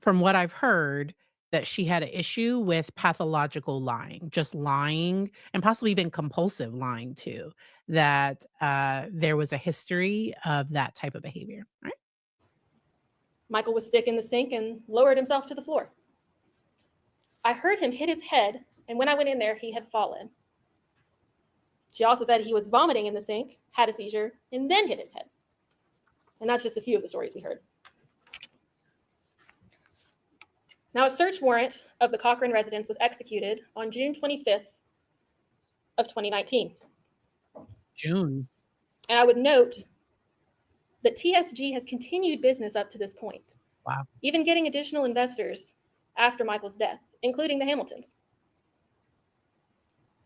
from what I've heard that she had an issue with pathological lying, just lying, and possibly even compulsive lying too, that there was a history of that type of behavior, right? Michael was sick in the sink and lowered himself to the floor. I heard him hit his head, and when I went in there, he had fallen. She also said he was vomiting in the sink, had a seizure, and then hit his head. And that's just a few of the stories we heard. Now, a search warrant of the Cochran residence was executed on June 25th of 2019. June. And I would note that TSG has continued business up to this point. Wow. Even getting additional investors after Michael's death, including the Hamiltons.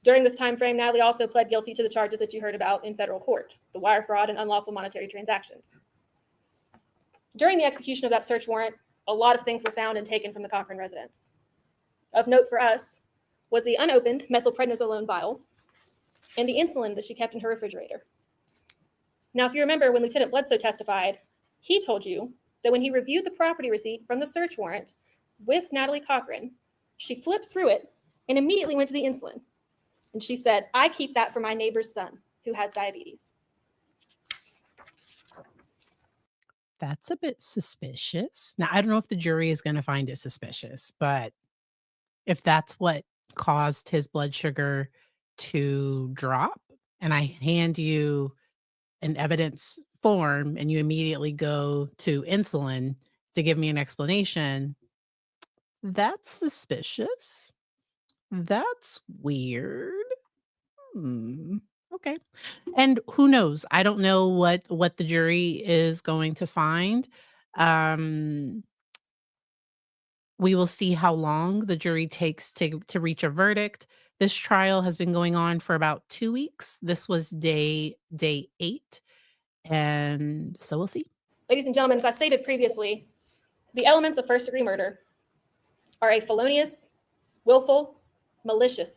During this time frame, Natalie also pled guilty to the charges that you heard about in federal court, the wire fraud and unlawful monetary transactions. During the execution of that search warrant, a lot of things were found and taken from the Cochran residence. Of note for us was the unopened methylprednisolone vial and the insulin that she kept in her refrigerator. Now, if you remember when Lieutenant Bledsoe testified, he told you that when he reviewed the property receipt from the search warrant with Natalie Cochran, she flipped through it and immediately went to the insulin. And she said, "I keep that for my neighbor's son who has diabetes." That's a bit suspicious. Now, I don't know if the jury is going to find it suspicious, but if that's what caused his blood sugar to drop, and I hand you an evidence form and you immediately go to insulin to give me an explanation, that's suspicious. That's weird. Okay. And who knows? I don't know what the jury is going to find. Um, we will see how long the jury takes to reach a verdict. This trial has been going on for about 2 weeks. This was day 8, and so we'll see. Ladies and gentlemen, as I stated previously, the elements of first-degree murder are a felonious, willful, malicious,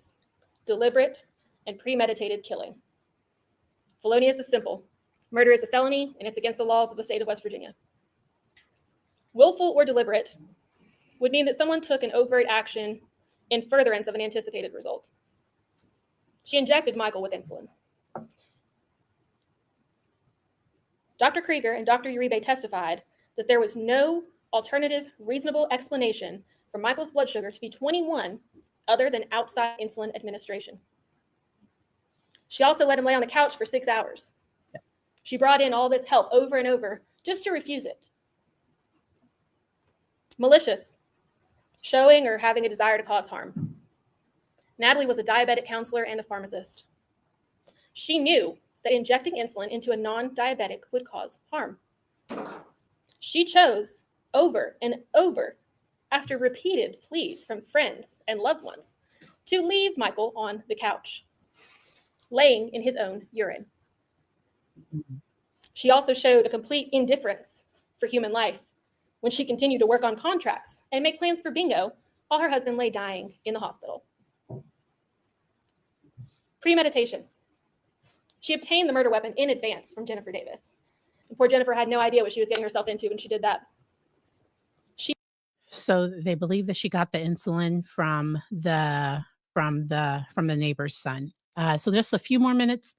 deliberate, and premeditated killing. Felonious is simple. Murder is a felony, and it's against the laws of the state of West Virginia. Willful or deliberate would mean that someone took an overt action in furtherance of an anticipated result. She injected Michael with insulin. Dr. Krieger and Dr. Uribe testified that there was no alternative reasonable explanation for Michael's blood sugar to be 21 other than outside insulin administration. She also let him lay on the couch for 6 hours. She brought in all this help over and over just to refuse it. Malicious, showing or having a desire to cause harm. Natalie was a diabetic counselor and a pharmacist. She knew that injecting insulin into a non-diabetic would cause harm. She chose over and over, after repeated pleas from friends and loved ones, to leave Michael on the couch, laying in his own urine. She also showed a complete indifference for human life when she continued to work on contracts and make plans for bingo while her husband lay dying in the hospital. Premeditation. She obtained the murder weapon in advance from Jennifer Davis. And poor Jennifer had no idea what she was getting herself into when she did that. So they believe that she got the insulin from the neighbor's son. So just a few more minutes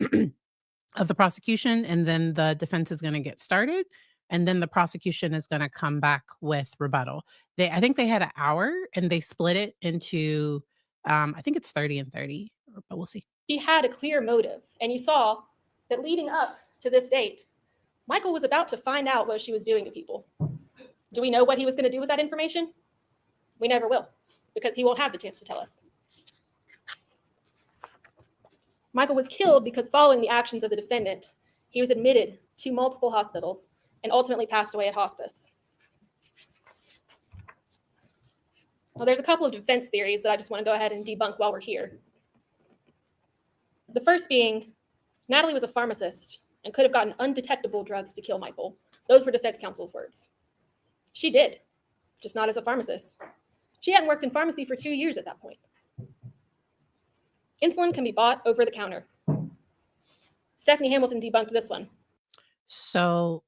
of the prosecution, and then the defense is going to get started, and then the prosecution is going to come back with rebuttal. I think they had an hour, and they split it into, I think it's 30 and 30, but we'll see. She had a clear motive, and you saw that leading up to this date, Michael was about to find out what she was doing to people. Do we know what he was going to do with that information? We never will, because he won't have the chance to tell us. Michael was killed because following the actions of the defendant, he was admitted to multiple hospitals and ultimately passed away at hospice. Well, there's a couple of defense theories that I just want to go ahead and debunk while we're here. The first being, Natalie was a pharmacist and could have gotten undetectable drugs to kill Michael. Those were defense counsel's words. She did, just not as a pharmacist. She hadn't worked in pharmacy for 2 years at that point. Insulin can be bought over the counter. Stephanie Hamilton debunked this one. So,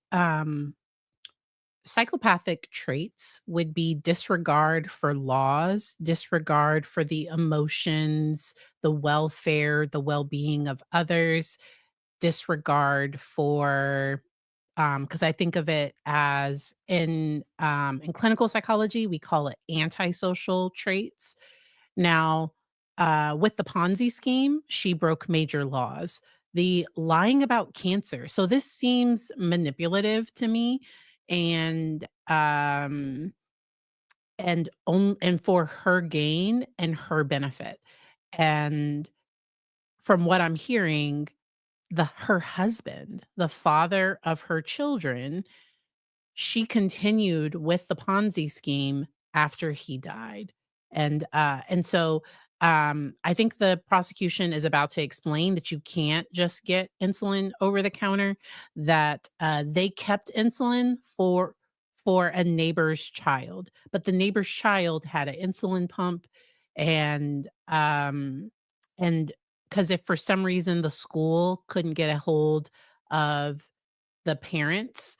psychopathic traits would be disregard for laws, disregard for the emotions, the welfare, the well-being of others, disregard for, because I think of it as in clinical psychology, we call it antisocial traits. Now, with the Ponzi scheme, she broke major laws. The lying about cancer. So this seems manipulative to me. And and for her gain and her benefit. And from what I'm hearing, her husband, the father of her children, she continued with the Ponzi scheme after he died. And so I think the prosecution is about to explain that you can't just get insulin over the counter, that they kept insulin for a neighbor's child, but the neighbor's child had an insulin pump, and and because if for some reason the school couldn't get a hold of the parents,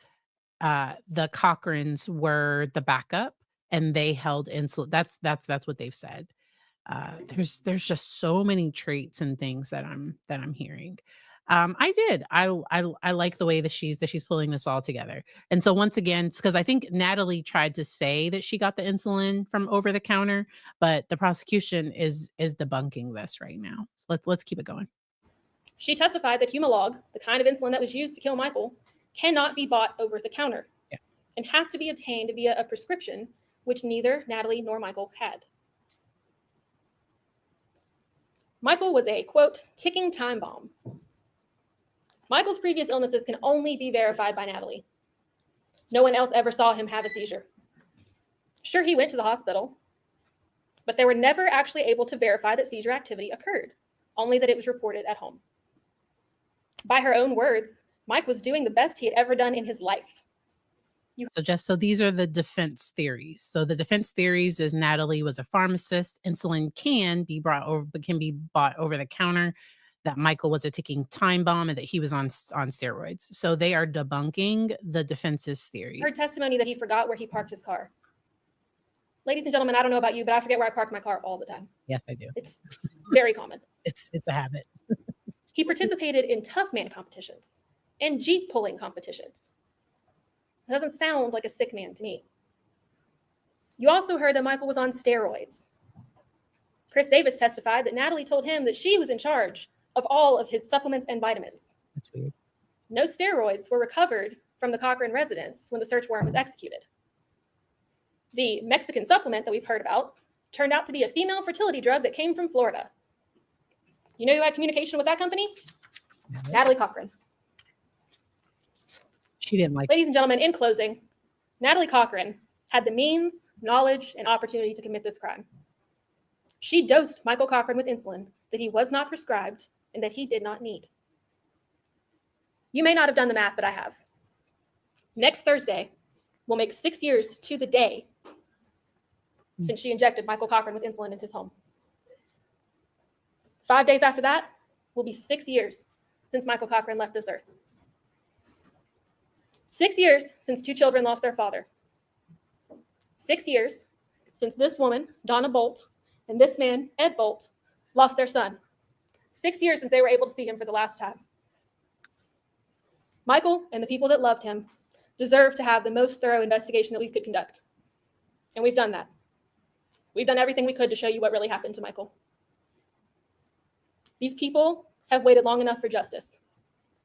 the Cochrans were the backup, and they held insulin. That's what they've said. There's just so many traits and things that I'm hearing. I like the way that she's pulling this all together. And so once again, because I think Natalie tried to say that she got the insulin from over the counter, but the prosecution is debunking this right now. So let's keep it going. She testified that Humalog, the kind of insulin that was used to kill Michael, cannot be bought over the counter, Yeah. and has to be obtained via a prescription, which neither Natalie nor Michael had. Michael was a, quote, ticking time bomb. Michael's previous illnesses can only be verified by Natalie. No one else ever saw him have a seizure. Sure, he went to the hospital, but they were never actually able to verify that seizure activity occurred, only that it was reported at home. By her own words, Mike was doing the best he had ever done in his life. So these are the defense theories. So the defense theories is Natalie was a pharmacist. Insulin can be bought over the counter. That Michael was a ticking time bomb and that he was on steroids. So they are debunking the defense's theory. Her testimony that he forgot where he parked his car. Ladies and gentlemen, I don't know about you, but I forget where I park my car all the time. Yes, I do. It's very common. It's a habit. He participated in tough man competitions and Jeep pulling competitions. It doesn't sound like a sick man to me. You also heard that Michael was on steroids. Chris Davis testified that Natalie told him that she was in charge of all of his supplements and vitamins. That's weird. No steroids were recovered from the Cochran residence when the search warrant was executed. The Mexican supplement that we've heard about turned out to be a female fertility drug that came from Florida. You know who had communication with that company? Natalie Cochran. She didn't like. Ladies and gentlemen, in closing, Natalie Cochran had the means, knowledge, and opportunity to commit this crime. She dosed Michael Cochran with insulin that he was not prescribed and that he did not need. You may not have done the math, but I have. Next Thursday will make 6 years to the day since she injected Michael Cochran with insulin in his home. 5 days after that will be 6 years since Michael Cochran left this earth. 6 years since 2 children lost their father. 6 years since this woman, Donna Bolt, and this man, Ed Bolt, lost their son. 6 years since they were able to see him for the last time. Michael and the people that loved him deserve to have the most thorough investigation that we could conduct. And we've done that. We've done everything we could to show you what really happened to Michael. These people have waited long enough for justice.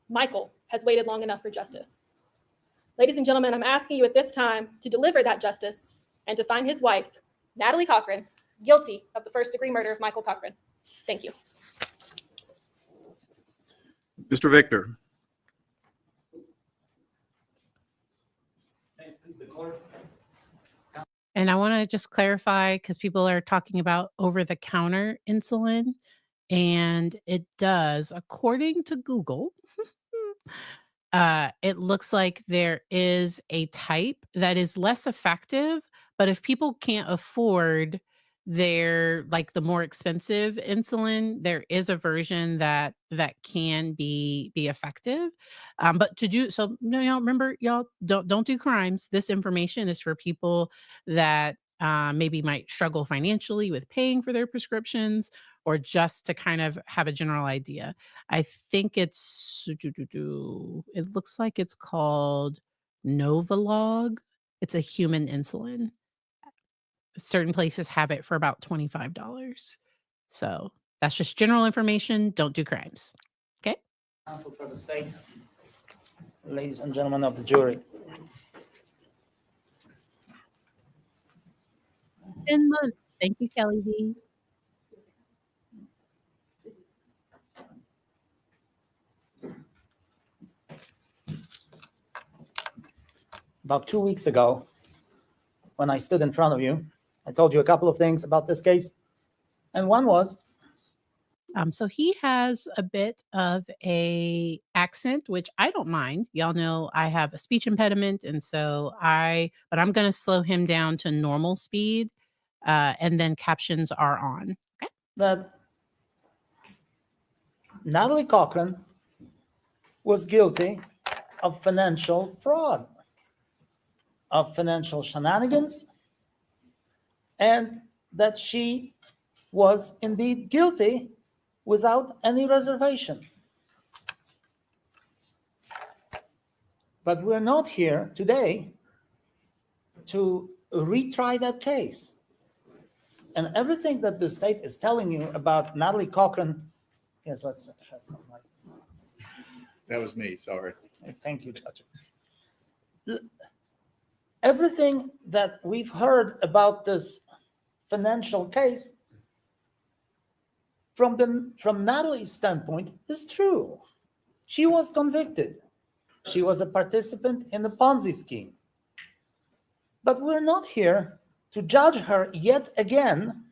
Michael has waited long enough for justice. Ladies and gentlemen, I'm asking you at this time to deliver that justice and to find his wife, Natalie Cochran, guilty of the first-degree murder of Michael Cochran. Thank you. Mr. Victor. And I want to just clarify, because people are talking about over-the-counter insulin, and it does, according to Google, it looks like there is a type that is less effective, but if people can't afford like the more expensive insulin, there is a version that can be effective. But to do so, no, y'all remember, y'all don't do crimes. This information is for people that maybe might struggle financially with paying for their prescriptions, or just to kind of have a general idea. I think it looks like it's called Novolog. It's a human insulin. Certain places have it for about $25. So that's just general information. Don't do crimes. Okay. Counsel for the state, ladies and gentlemen of the jury. 10 months. Thank you, Kelly B. About 2 weeks ago, when I stood in front of you, I told you a couple of things about this case. And one was, So he has a bit of a accent, which I don't mind. Y'all know I have a speech impediment, and but I'm going to slow him down to normal speed, and then captions are on. Okay. that Natalie Cochran was guilty of financial fraud, of financial shenanigans, and that she was indeed guilty without any reservation. But we're not here today to retry that case. And everything that the state is telling you about Natalie Cochran, yes, let's shed some light. That was me, sorry. Thank you, Judge. Everything that we've heard about this financial case from Natalie's standpoint is true. She was convicted. She was a participant in the Ponzi scheme. But we're not here to judge her yet again.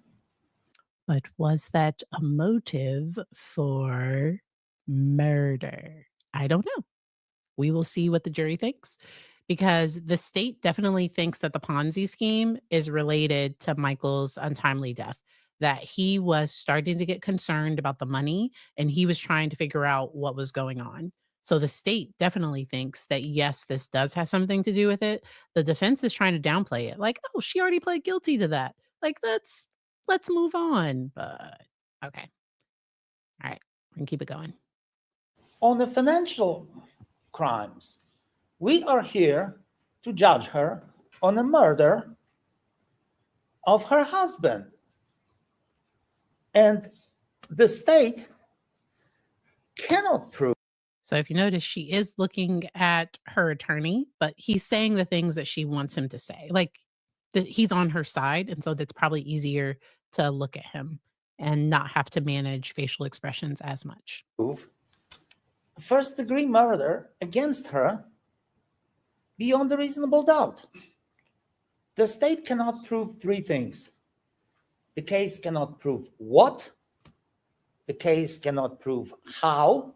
But was that a motive for murder? I don't know. We will see what the jury thinks, because the state definitely thinks that the Ponzi scheme is related to Michael's untimely death, that he was starting to get concerned about the money and he was trying to figure out what was going on. So the state definitely thinks that, yes, this does have something to do with it. The defense is trying to downplay it, like, oh, she already pled guilty to that. Like, let's move on. But okay. All right. We can keep it going. On the financial crimes, we are here to judge her on the murder of her husband. And the state cannot prove. So if you notice, she is looking at her attorney, but he's saying the things that she wants him to say. Like, he's on her side, and so that's probably easier to look at him and not have to manage facial expressions as much. First-degree murder against her beyond a reasonable doubt. The state cannot prove three things. The case cannot prove what, the case cannot prove how,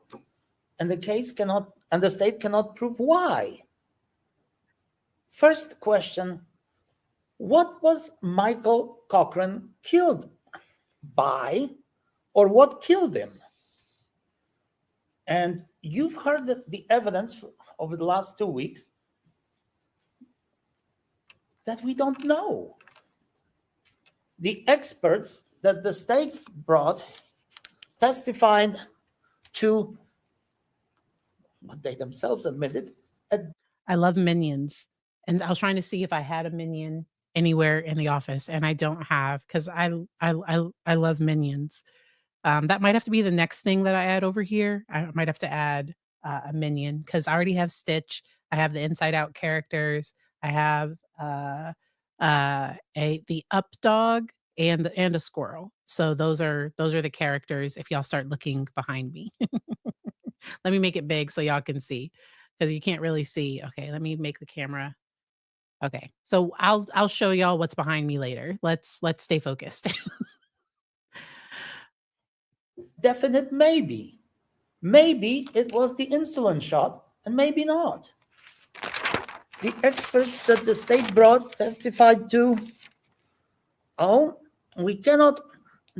and the state cannot prove why. First question, what was Michael Cochran killed by, or what killed him? And you've heard the evidence over the last 2 weeks that we don't know. The experts that the state brought testified to what they themselves admitted. I love minions. And I was trying to see if I had a minion anywhere in the office, and I don't have, because I love minions. That might have to be the next thing that I add over here. I might have to add a minion, because I already have Stitch. I have the Inside Out characters. I have the up dog and a squirrel. So those are the characters. If y'all start looking behind me, let me make it big so y'all can see, because you can't really see. Okay, let me make the camera. Okay, so I'll show y'all what's behind me later. Let's stay focused. Definite maybe. Maybe it was the insulin shot, and maybe not. The experts that the state brought testified to, we cannot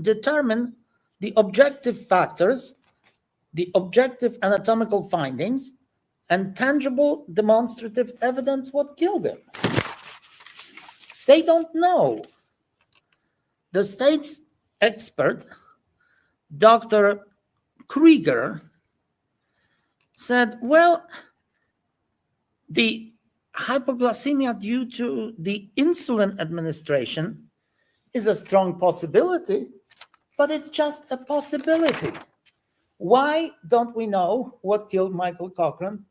determine the objective factors, the objective anatomical findings, and tangible demonstrative evidence what killed him. They don't know. The state's expert, Dr. Krieger, said, well, the hypoglycemia due to the insulin administration is a strong possibility, but it's just a possibility. Why don't we know what killed Michael Cochran?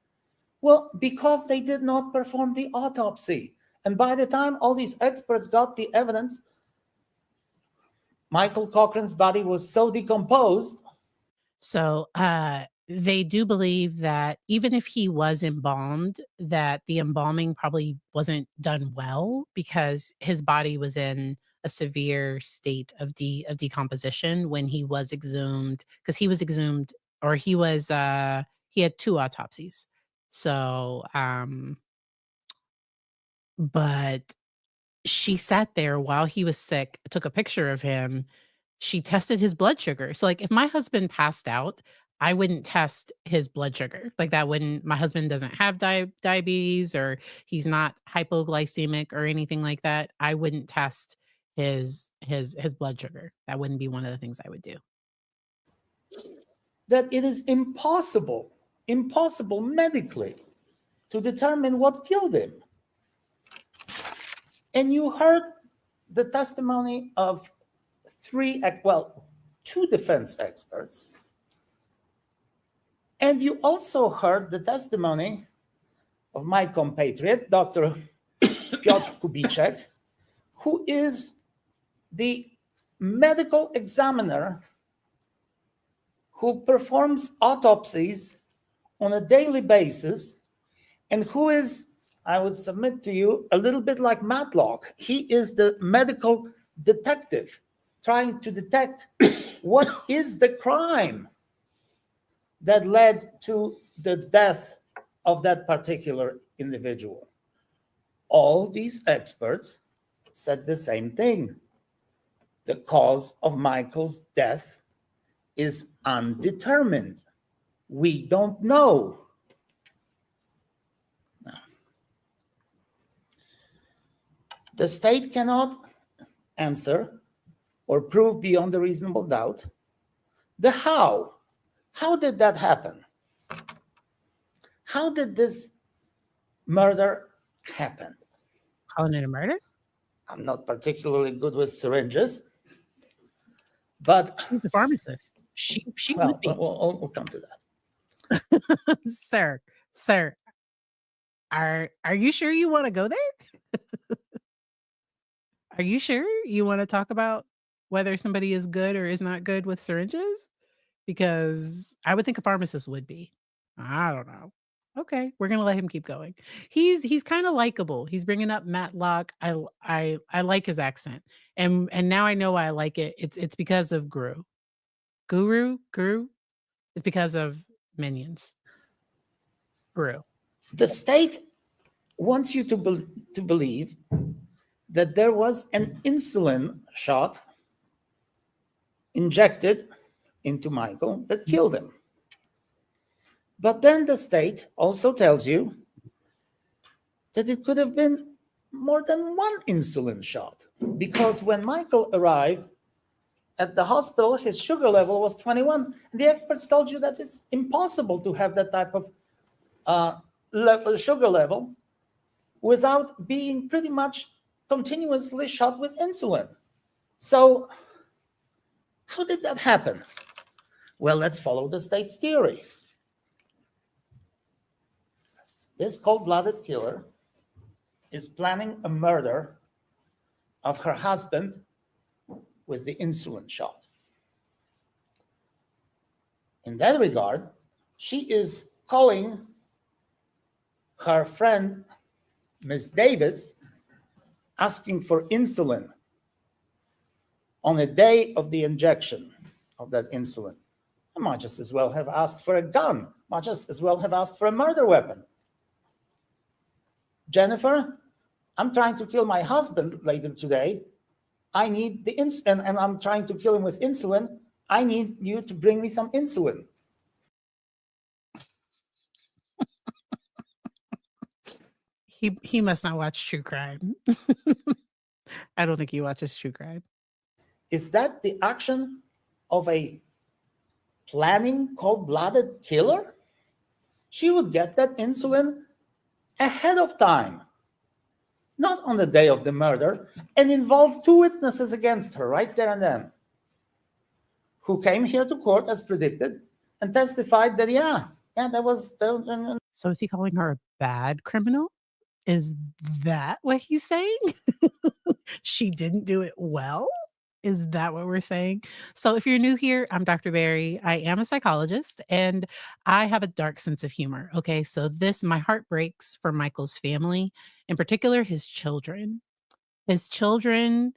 Well, because they did not perform the autopsy. And by the time all these experts got the evidence, Michael Cochran's body was so decomposed. So they do believe that even if he was embalmed, that the embalming probably wasn't done well because his body was in a severe state of decomposition when he was exhumed, because he was exhumed, or he had 2 autopsies. So but she sat there while he was sick, took a picture of him. She tested his blood sugar. So, like, if my husband passed out, I wouldn't test his blood sugar. Like, that wouldn't my husband doesn't have diabetes, or he's not hypoglycemic or anything like that. I wouldn't test his blood sugar. That wouldn't be one of the things I would do. That it is impossible medically to determine what killed him. And you heard the testimony of 2 defense experts. And you also heard the testimony of my compatriot, Dr. Piotr Kubitschek, who is the medical examiner who performs autopsies on a daily basis and who is, I would submit to you, a little bit like Matlock. He is the medical detective trying to detect what is the crime that led to the death of that particular individual. All these experts said the same thing. The cause of Michael's death is undetermined. We don't know. The state cannot answer or prove beyond a reasonable doubt the how. How did that happen? How did this murder happen? Calling it a murder? I'm not particularly good with syringes, but She's a pharmacist. She well, would be. we'll come to that. Sir, are you sure you want to go there? Are you sure you want to talk about whether somebody is good or is not good with syringes? Because I would think a pharmacist would be. I don't know. Okay, we're gonna let him keep going. He's kind of likable. He's bringing up Matlock. I like his accent, and now I know why I like it. It's because of Guru. It's because of Minions. Guru. The state wants you to believe that there was an insulin shot injected into Michael that killed him. But then the state also tells you that it could have been more than one insulin shot, because when Michael arrived at the hospital, his sugar level was 21. The experts told you that it's impossible to have that type of sugar level without being pretty much continuously shot with insulin. So how did that happen? Well, let's follow the state's theory. This cold-blooded killer is planning a murder of her husband with the insulin shot. In that regard, she is calling her friend, Miss Davis, asking for insulin on a day of the injection of that insulin. I might just as well have asked for a gun, might just as well have asked for a murder weapon. Jennifer, I'm trying to kill my husband later today. I need the insulin, and I'm trying to kill him with insulin. I need you to bring me some insulin. He must not watch true crime. I don't think he watches true crime. Is that the action of a planning cold-blooded killer? She would get that insulin ahead of time, not on the day of the murder, and involve 2 witnesses against her right there and then, who came here to court as predicted and testified that, that was... So is he calling her a bad criminal? Is that what he's saying? She didn't do it well? Is that what we're saying? So if you're new here, I'm Dr. Barry. I am a psychologist and I have a dark sense of humor. Okay. So my heart breaks for Michael's family, in particular, his children. His children,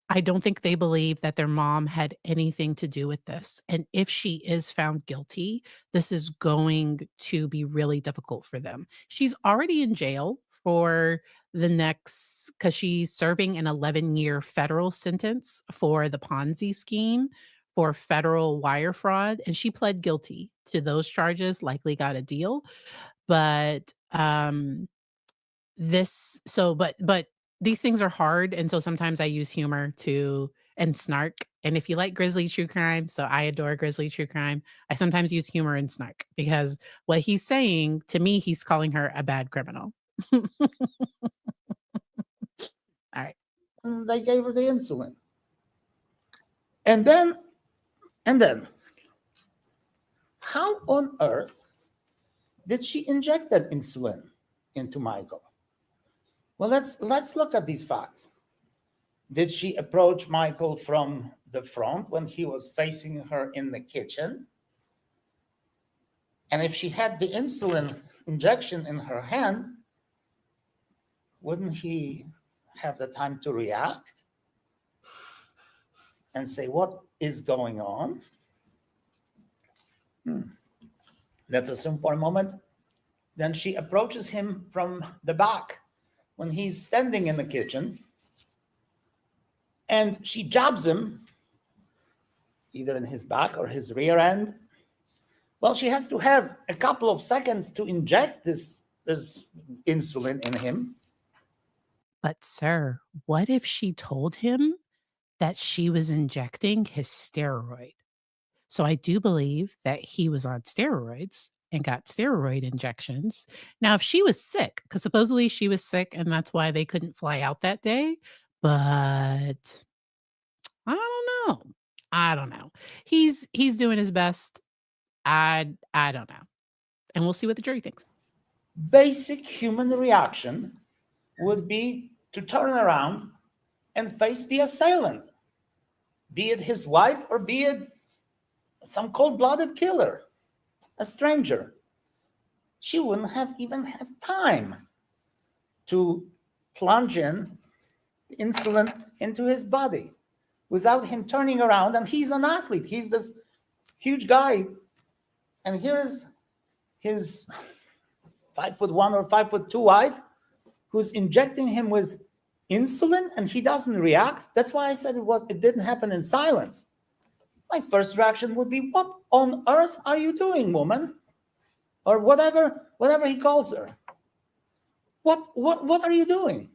I don't think they believe that their mom had anything to do with this. And if she is found guilty, this is going to be really difficult for them. She's already in jail for because she's serving an 11-year federal sentence for the Ponzi scheme for federal wire fraud. And she pled guilty to those charges, likely got a deal. But but these things are hard, and so sometimes I use humor to and snark, and if you like grisly true crime, so I adore grisly true crime, I sometimes use humor and snark because what he's saying to me, he's calling her a bad criminal. Alright. And they gave her the insulin. And then, how on earth did she inject that insulin into Michael? Well, let's look at these facts. Did she approach Michael from the front when he was facing her in the kitchen? And if she had the insulin injection in her hand, wouldn't he have the time to react and say, what is going on? Let's assume for a moment. Then she approaches him from the back when he's standing in the kitchen, and she jabs him either in his back or his rear end. Well, she has to have a couple of seconds to inject this insulin in him. But sir, what if she told him that she was injecting his steroid? So I do believe that he was on steroids and got steroid injections. Now, if she was sick, because supposedly she was sick and that's why they couldn't fly out that day, but I don't know. I don't know. He's doing his best. I don't know. And we'll see what the jury thinks. Basic human reaction would be to turn around and face the assailant, be it his wife or be it some cold-blooded killer, a stranger. She wouldn't even have time to plunge in insulin into his body without him turning around. And he's an athlete. He's this huge guy. And here's his 5'1" or 5'2" wife who's injecting him with insulin, and he doesn't react. That's why I said it didn't happen in silence. My first reaction would be, what on earth are you doing, woman? Or whatever he calls her. What are you doing?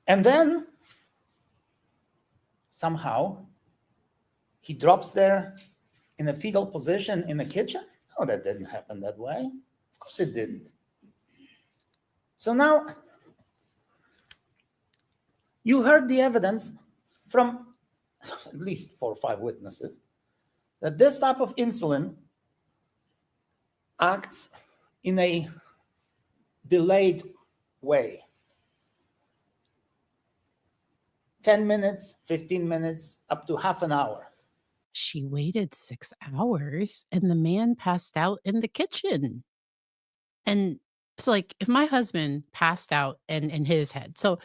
And then somehow he drops there in a fetal position in the kitchen. Oh, that didn't happen that way. Of course it didn't. So now you heard the evidence from at least 4 or 5 witnesses that this type of insulin acts in a delayed way. 10 minutes, 15 minutes, up to half an hour. She waited 6 hours and the man passed out in the kitchen. And so, like, if my husband passed out in his head, so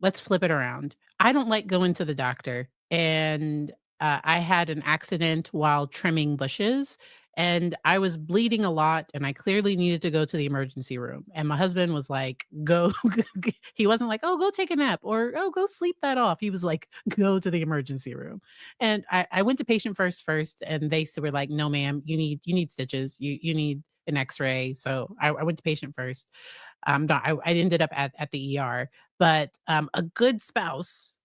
let's flip it around. I don't like going to the doctor, and I had an accident while trimming bushes, and I was bleeding a lot, and I clearly needed to go to the emergency room. And my husband was like, "Go." He wasn't like, "Oh, go take a nap," or "Oh, go sleep that off." He was like, "Go to the emergency room." And I went to patient first, and they were like, "No, ma'am, you need stitches. You need an X-ray." So I went to patient first. I ended up at the ER. But a good spouse,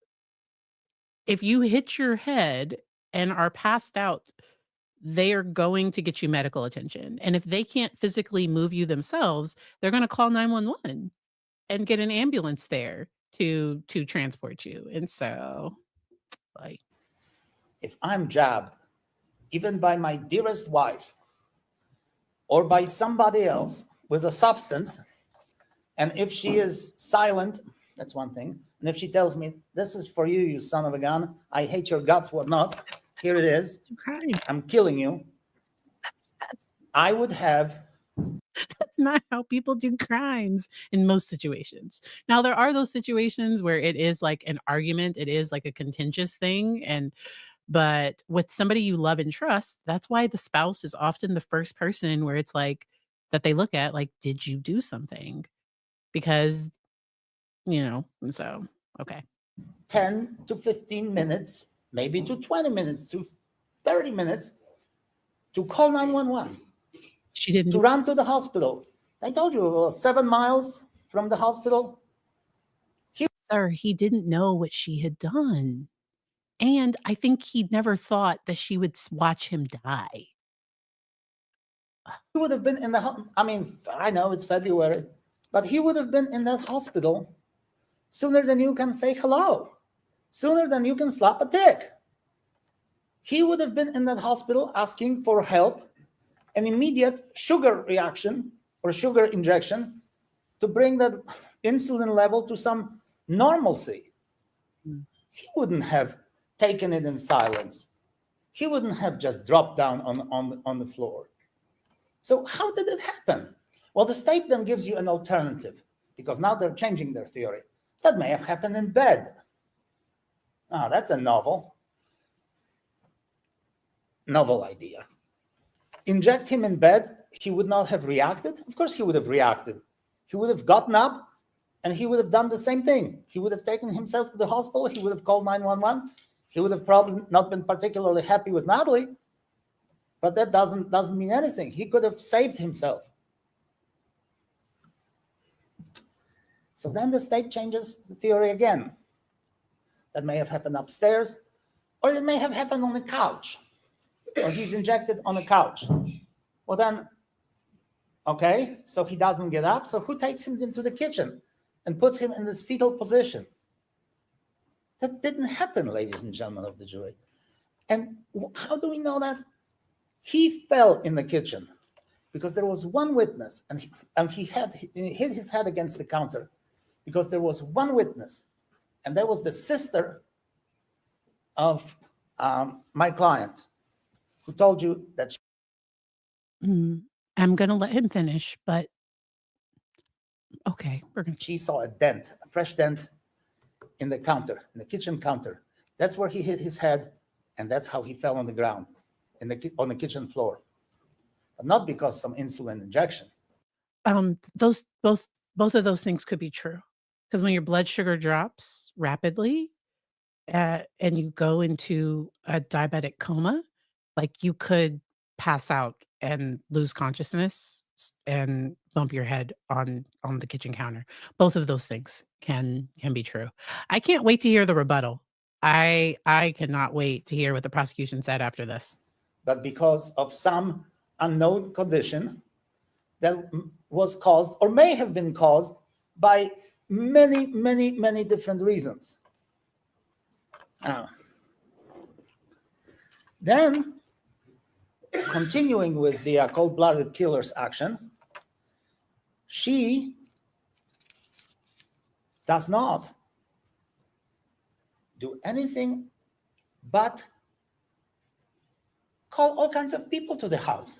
if you hit your head and are passed out, they are going to get you medical attention. And if they can't physically move you themselves, they're going to call 911 and get an ambulance there to transport you. And so, like, If I'm jabbed, even by my dearest wife or by somebody else with a substance, and if she is silent, that's one thing. And if she tells me, this is for you, you son of a gun, I hate your guts, whatnot, here it is, Crime. I'm killing you, That's I would have, that's not how people do crimes in most situations. Now, there are those situations where it is like an argument, it is like a contentious thing, but with somebody you love and trust, that's why the spouse is often the first person where it's like that they look at, like, did you do something? Because, and so, okay. 10 to 15 minutes, maybe to 20 minutes, to 30 minutes to call 911, She didn't to do run to the hospital. I told you it was 7 miles from the hospital. sir, he didn't know what she had done. And I think he never thought that she would watch him die. He would have been in the, I mean, I know it's February, but he would have been in that hospital sooner than you can say hello, sooner than you can slap a tick. He would have been in that hospital asking for help, an immediate sugar reaction or sugar injection to bring that insulin level to some normalcy. He wouldn't have taken it in silence. He wouldn't have just dropped down on the floor. So how did it happen? Well, the state then gives you an alternative, because now they're changing their theory. That may have happened in bed. Ah, that's a novel idea. Inject him in bed, he would not have reacted? Of course he would have reacted. He would have gotten up and he would have done the same thing. He would have taken himself to the hospital, he would have called 911. He would have probably not been particularly happy with Natalie, but that doesn't mean anything. He could have saved himself. So then the state changes the theory again. That may have happened upstairs, or it may have happened on the couch, or he's injected on a couch. Well then, okay, so he doesn't get up, so who takes him into the kitchen and puts him in this fetal position? That didn't happen, ladies and gentlemen of the jury. And how do we know that? He fell in the kitchen because there was one witness, and he hit his head against the counter because there was one witness, and that was the sister of my client, who told you that I'm gonna let him finish, but okay, we're gonna. she saw a dent, a fresh dent in the counter, in the kitchen counter. That's where he hit his head, and that's how he fell on the ground, on the kitchen floor. But not because some insulin injection. Those both of those things could be true, because when your blood sugar drops rapidly, and you go into a diabetic coma, like you could pass out and lose consciousness and bump your head on the kitchen counter. Both of those things can be true. I can't wait to hear the rebuttal. I cannot wait to hear what the prosecution said after this. But because of some unknown condition that was caused, or may have been caused, by many, many, many different reasons. Then, continuing with the cold-blooded killer's action, she does not do anything but call all kinds of people to the house.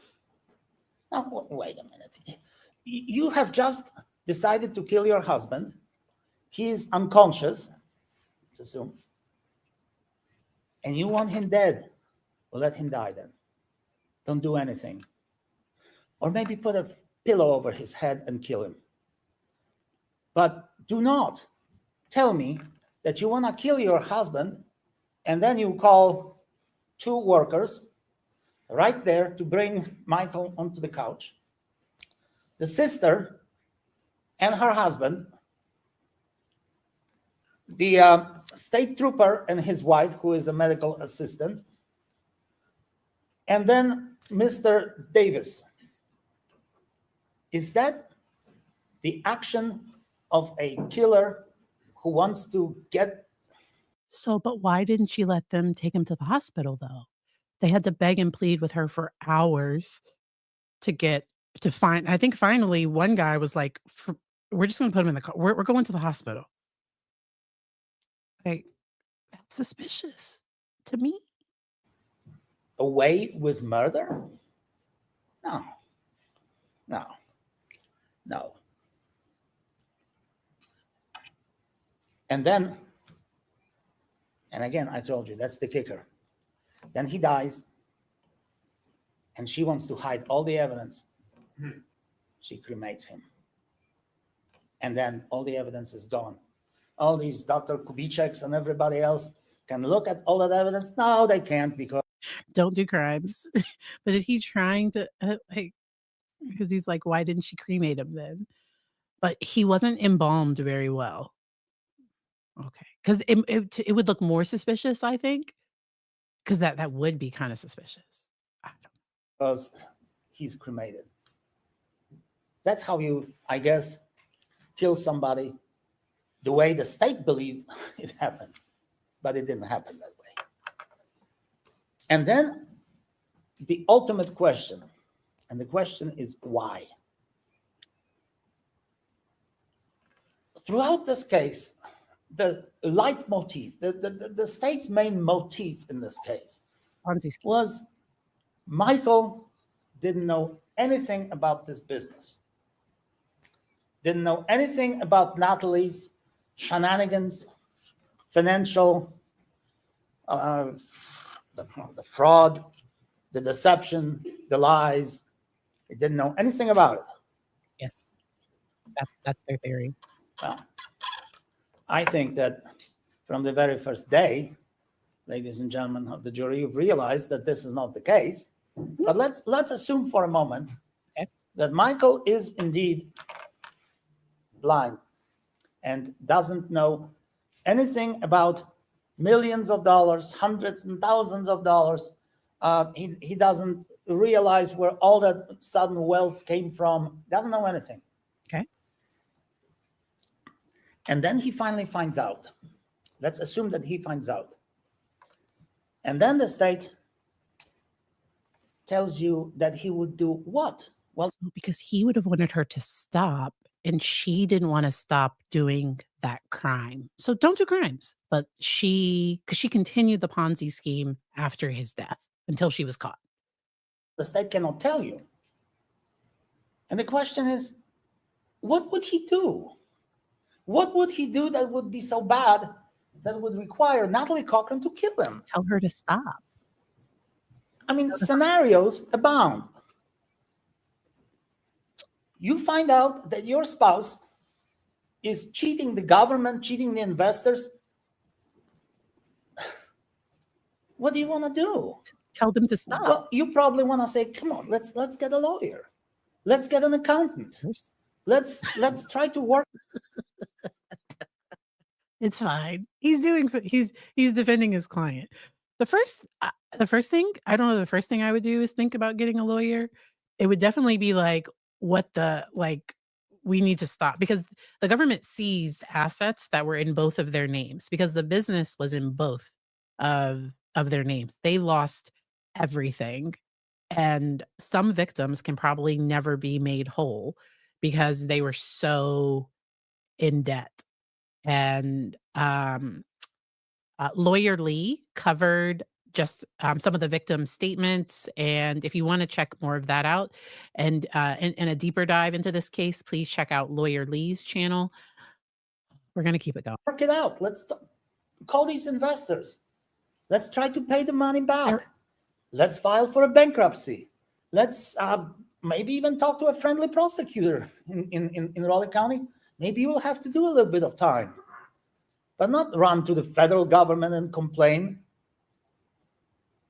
Now, wait a minute. You have just decided to kill your husband. He is unconscious, let's assume, and you want him dead. Well, let him die then. Don't do anything. Or maybe put a pillow over his head and kill him. But do not tell me that you want to kill your husband and then you call 2 workers right there to bring Michael onto the couch. The sister and her husband, the state trooper and his wife, who is a medical assistant, and then Mr. Davis. Is that the action of a killer who wants to get? So, but why didn't she let them take him to the hospital though? They had to beg and plead with her for hours to find. I think finally one guy was like, "We're just going to put him in the car. We're going to the hospital." Like, that's suspicious to me. Away with murder? No. No. No. And then, and again, I told you, that's the kicker. Then he dies, and she wants to hide all the evidence. She cremates him. And then all the evidence is gone. All these Dr. Kubitscheks and everybody else can look at all that evidence. No, they can't, because Don't do crimes. But is he trying to, like, because he's like, why didn't she cremate him then? But he wasn't embalmed very well. Okay. Because it would look more suspicious, I think, because that would be kind of suspicious. I don't because he's cremated. That's how you, I guess, kill somebody the way the state believed it happened, but it didn't happen that way. And then the ultimate question, and the question is why? Throughout this case, the leitmotif, the state's main motif in this case Ponzi scheme. was Michael didn't know anything about this business, didn't know anything about Natalie's shenanigans, financial, the fraud, the deception, the lies. He didn't know anything about it. Yes. That's their theory. Well, I think that from the very first day, ladies and gentlemen of the jury, you've realized that this is not the case. But let's assume for a moment that Michael is indeed blind and doesn't know anything about millions of dollars, hundreds and thousands of dollars. He doesn't realize where all that sudden wealth came from. Doesn't know anything. Okay. And then he finally finds out. Let's assume that he finds out. And then the state tells you that he would do what? Well, Because he would have wanted her to stop, and she didn't want to stop doing that crime. So don't do crimes. But because she continued the Ponzi scheme after his death until she was caught. the state cannot tell you. And the question is, what would he do? What would he do that would be so bad that would require Natalie Cochran to kill him? Tell her to stop. I mean, scenarios abound. You find out that your spouse is cheating the government, cheating the investors. What do you want to do? Tell them to stop. Well, you probably want to say, come on, let's get a lawyer. Let's get an accountant. Let's try to work. It's fine. He's defending his client. The first thing, I don't know, the first thing I would do is think about getting a lawyer. It would definitely be like, we need to stop, because the government seized assets that were in both of their names, because the business was in both of their names. They lost everything. And some victims can probably never be made whole because they were so in debt. And Lawyer Lee covered just some of the victim statements. And if you want to check more of that out and in a deeper dive into this case, please check out Lawyer Lee's channel. We're going to keep it going. Work it out. Let's call these investors. Let's try to pay the money back. Let's file for a bankruptcy. Let's maybe even talk to a friendly prosecutor in Raleigh County. Maybe you will have to do a little bit of time, but not run to the federal government and complain.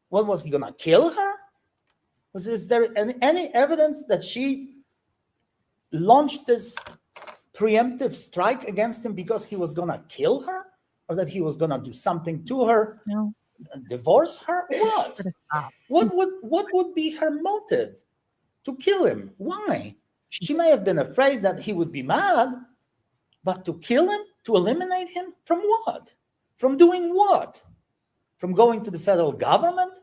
What, was he going to kill her? Is there any evidence that she launched this preemptive strike against him because he was going to kill her, or that he was going to do something to her? No. Divorce her? What? Stop. What would be her motive to kill him? Why? She may have been afraid that he would be mad, but to kill him, to eliminate him from what? From doing what? From going to the federal government?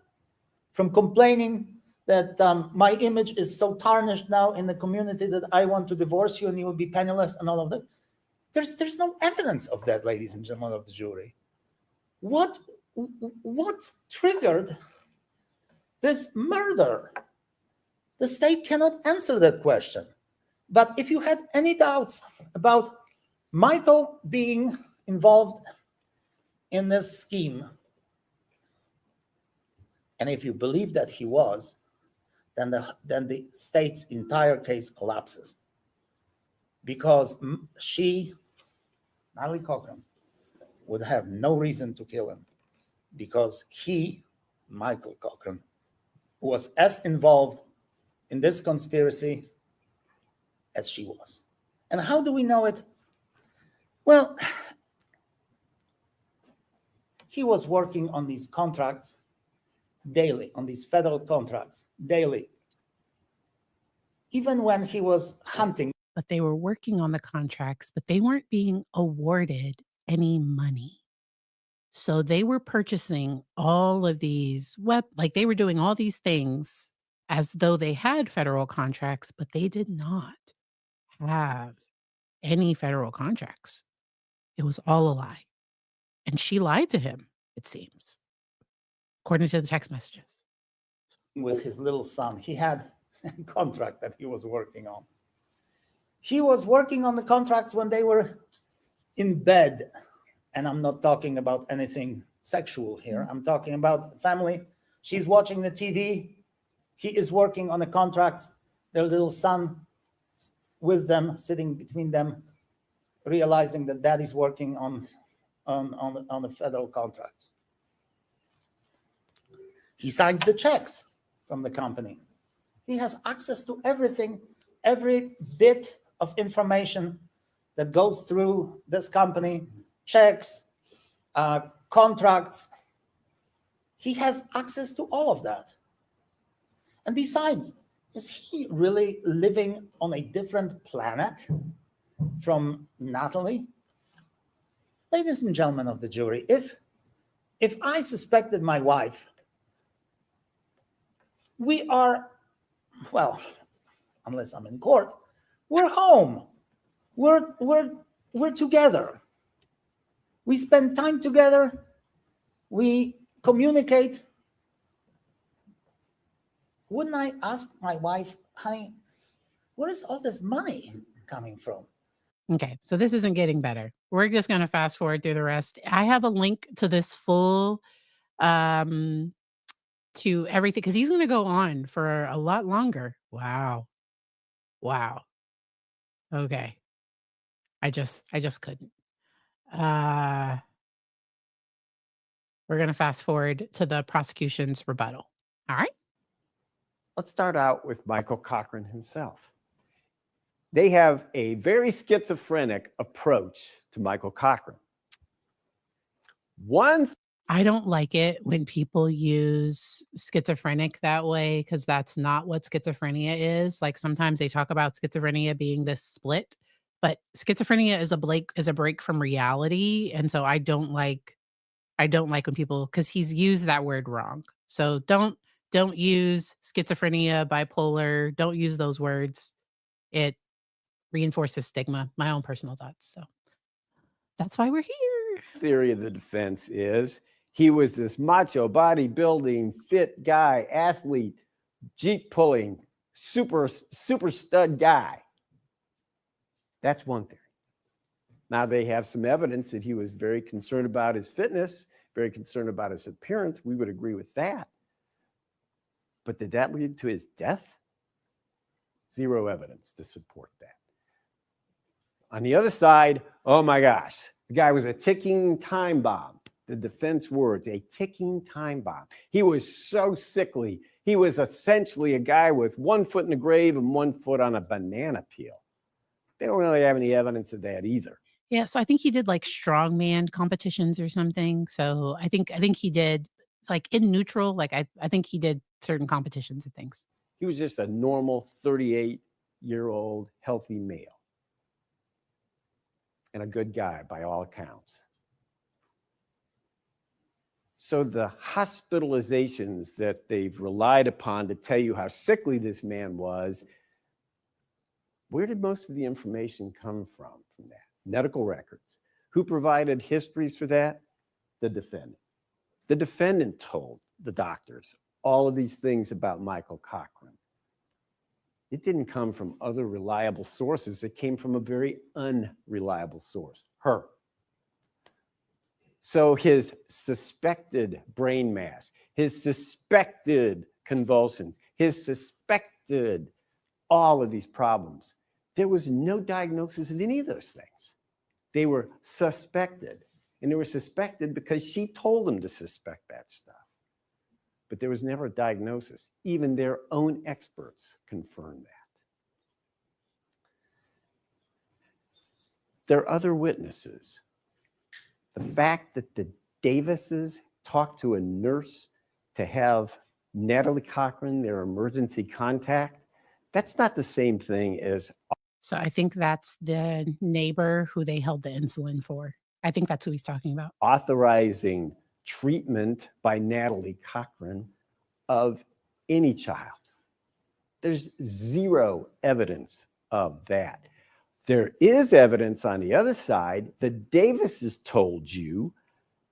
From complaining that my image is so tarnished now in the community that I want to divorce you and you will be penniless and all of that? There's no evidence of that, ladies and gentlemen of the jury. what triggered this murder? The state cannot answer that question. But if you had any doubts about Michael being involved in this scheme, and if you believe that he was, then the state's entire case collapses. Because Natalie Cochran, would have no reason to kill him, because he, Michael Cochran, was as involved in this conspiracy as she was. And how do we know it? Well, he was working on these contracts daily, on these federal contracts daily. Even when he was hunting. But they were working on the contracts, but they weren't being awarded any money. So they were purchasing all of these like they were doing all these things as though they had federal contracts, but they did not have any federal contracts. It was all a lie. And she lied to him, it seems, according to the text messages. With his little son, he had a contract that he was working on. He was working on the contracts when they were in bed. And I'm not talking about anything sexual here. I'm talking about family. She's watching the TV. He is working on the contracts. Their little son with them, sitting between them, realizing that daddy's working on the federal contracts. He signs the checks from the company. He has access to everything, every bit of information that goes through this company, checks, contracts. He has access to all of that. And besides, is he really living on a different planet from Natalie? Ladies and gentlemen of the jury, if I suspected my wife, we are, well, unless I'm in court, we're home. We're together. We spend time together. We communicate. Wouldn't I ask my wife, honey, where is all this money coming from? Okay, so this isn't getting better. We're just going to fast forward through the rest. I have a link to this full, to everything, because he's going to go on for a lot longer. Wow. Okay. I just couldn't. We're going to fast forward to the prosecution's rebuttal. All right. Let's start out with Michael Cochran himself. They have a very schizophrenic approach to Michael Cochran. I don't like it when people use schizophrenic that way, because that's not what schizophrenia is. Like sometimes they talk about schizophrenia being this split, but schizophrenia is a break from reality. And so I don't like when people, because he's used that word wrong. So don't use schizophrenia, bipolar. Don't use those words. It reinforces stigma. My own personal thoughts. So that's why we're here. Theory of the defense is he was this macho, bodybuilding, fit guy, athlete, Jeep pulling, super stud guy. That's one theory. Now they have some evidence that he was very concerned about his fitness, very concerned about his appearance. We would agree with that. But did that lead to his death? Zero evidence to support that. On the other side, oh my gosh, the guy was a ticking time bomb. The defense words, a ticking time bomb. He was so sickly. He was essentially a guy with 1 foot in the grave and 1 foot on a banana peel. They don't really have any evidence of that either. Yeah, so I think he did like strongman competitions or something. So I think he did like in neutral, like I think he did certain competitions and things. He was just a normal 38-year-old healthy male. And a good guy by all accounts. So the hospitalizations that they've relied upon to tell you how sickly this man was, where did most of the information come from that? Medical records. Who provided histories for that? the defendant. The defendant told the doctors all of these things about Michael Cochran. It didn't come from other reliable sources. It came from a very unreliable source, her. So his suspected brain mass, his suspected convulsions, his suspected all of these problems, there was no diagnosis of any of those things. They were suspected. And they were suspected because she told them to suspect that stuff. But there was never a diagnosis. Even their own experts confirmed that. There are other witnesses. The fact that the Davises talked to a nurse to have Natalie Cochran, their emergency contact, that's not the same thing as So I think that's the neighbor who they held the insulin for. I think that's who he's talking about. authorizing treatment by Natalie Cochran of any child. There's zero evidence of that. There is evidence on the other side. The Davises told you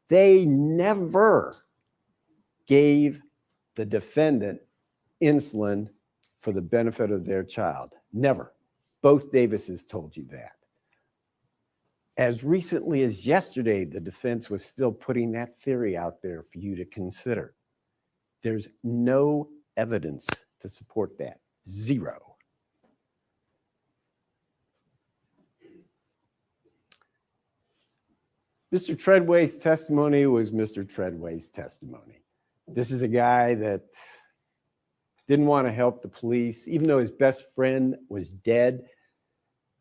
they never gave the defendant insulin for the benefit of their child. Never. Both Davises told you that. As recently as yesterday, the defense was still putting that theory out there for you to consider. There's no evidence to support that. Zero. Mr. Treadway's testimony was Mr. Treadway's testimony. This is a guy that didn't want to help the police. Even though his best friend was dead,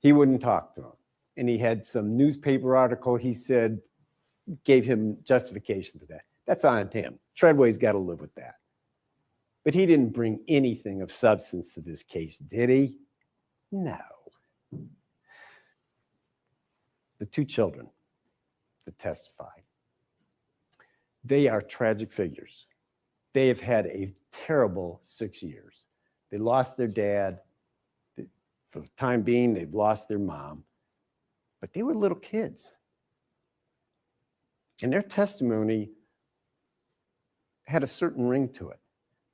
he wouldn't talk to him. And he had some newspaper article he said gave him justification for that. That's on him. Treadway's got to live with that. But he didn't bring anything of substance to this case, did he? No. The two children that testified, they are tragic figures. They have had a terrible 6 years. They lost their dad. For the time being, they've lost their mom. But they were little kids. And their testimony had a certain ring to it.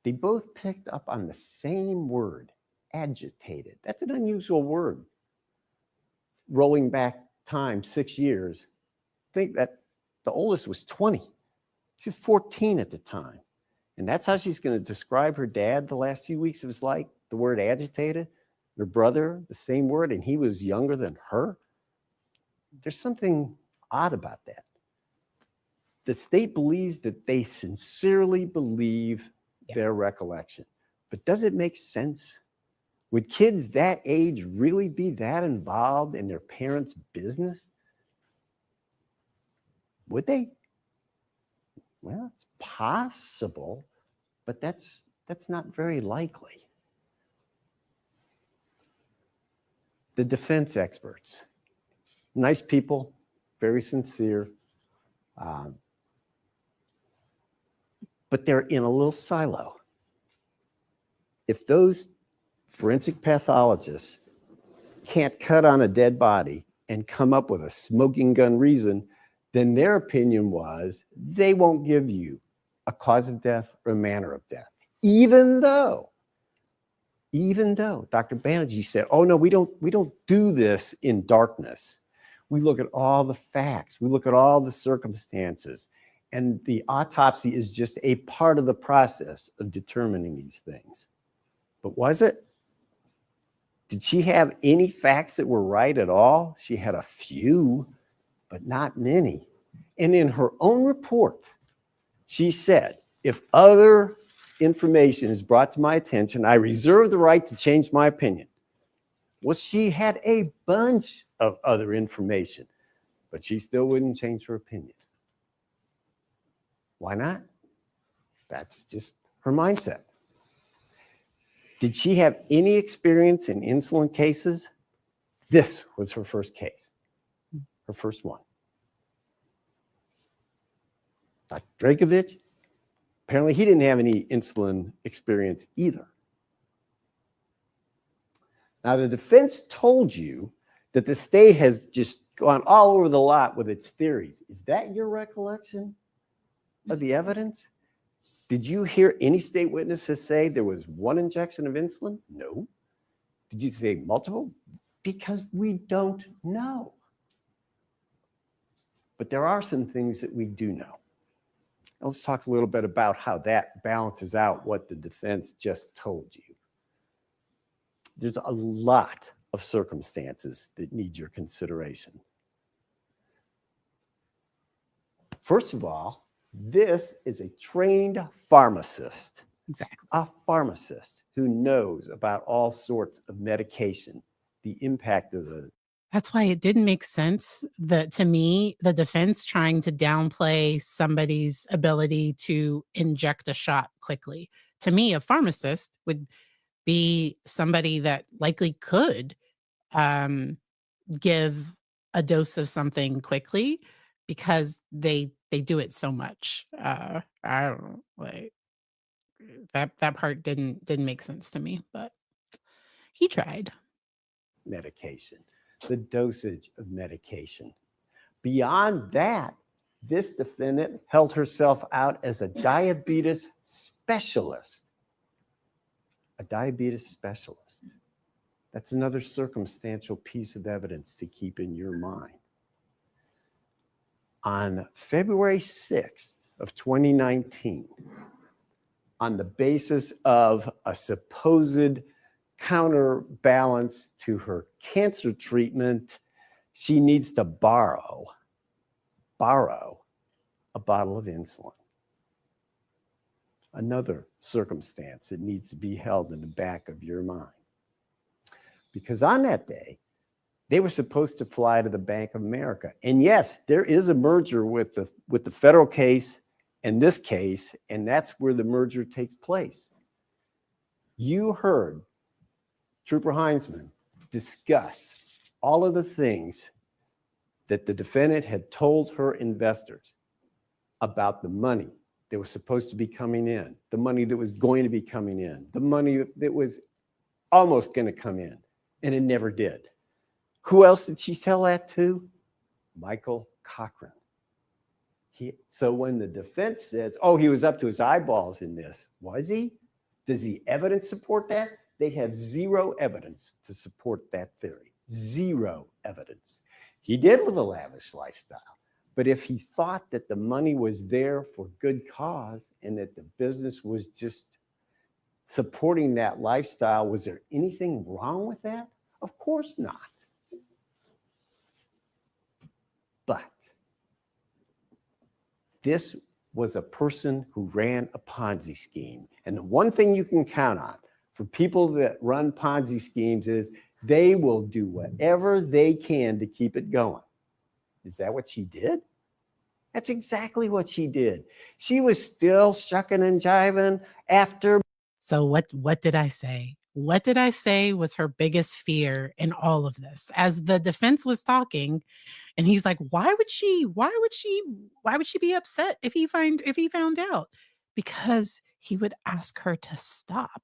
They both picked up on the same word, agitated. That's an unusual word. Rolling back time 6 years, think that the oldest was 20. She was 14 at the time. And that's how she's going to describe her dad the last few weeks of his life, the word agitated. Her brother, the same word, and he was younger than her. There's something odd about that. The state believes that they sincerely believe their recollection. But does it make sense? Would kids that age really be that involved in their parents' business? Would they? Well, it's possible, but that's not very likely. The defense experts, nice people, very sincere, but they're in a little silo. If those forensic pathologists can't cut on a dead body and come up with a smoking gun reason, then their opinion was they won't give you a cause of death or a manner of death, even though Dr. Banerjee said, oh no, we don't do this in darkness. We look at all the facts. We look at all the circumstances. And the autopsy is just a part of the process of determining these things. But was it? Did she have any facts that were right at all? She had a few, but not many. And in her own report, she said, if other information is brought to my attention, I reserve the right to change my opinion. Well, she had a bunch of other information, but she still wouldn't change her opinion. Why not? That's just her mindset. Did she have any experience in insulin cases? This was her first case, her first one. Dr. Dragovich, apparently he didn't have any insulin experience either. Now, the defense told you that the state has just gone all over the lot with its theories. Is that your recollection? of the evidence? Did you hear any state witnesses say there was one injection of insulin? No. Did you say multiple? Because we don't know. But there are some things that we do know. Let's talk a little bit about how that balances out what the defense just told you. There's a lot of circumstances that need your consideration. First of all, this is a trained pharmacist, Exactly. a pharmacist who knows about all sorts of medication, the impact of the. That's why it didn't make sense that, to me, the defense trying to downplay somebody's ability to inject a shot quickly. To me, a pharmacist would be somebody that likely could give a dose of something quickly because they do it so much. I don't know, like that part didn't make sense to me, but he tried. Medication, the dosage of medication. Beyond that, this defendant held herself out as a diabetes specialist. A diabetes specialist. That's another circumstantial piece of evidence to keep in your mind. On February 6th of 2019, on the basis of a supposed counterbalance to her cancer treatment, she needs to borrow a bottle of insulin. Another circumstance that needs to be held in the back of your mind. Because on that day, they were supposed to fly to the Bank of America. And yes, there is a merger with the federal case and this case, and that's where the merger takes place. You heard Trooper Heinzman discuss all of the things that the defendant had told her investors about the money that was supposed to be coming in, the money that was going to be coming in, the money that was almost going to come in, and it never did. Who else did she tell that to? Michael Cochran. So when the defense says, oh, he was up to his eyeballs in this, was he? Does the evidence support that? They have zero evidence to support that theory. Zero evidence. He did live a lavish lifestyle. But if he thought that the money was there for good cause and that the business was just supporting that lifestyle, was there anything wrong with that? Of course not. But this was a person who ran a Ponzi scheme. And the one thing you can count on for people that run Ponzi schemes is they will do whatever they can to keep it going. Is that what she did? That's exactly what she did. She was still shucking and jiving after. So what did I say? What did I say was her biggest fear in all of this? As the defense was talking, and he's like, why would she be upset if he found out? Because he would ask her to stop.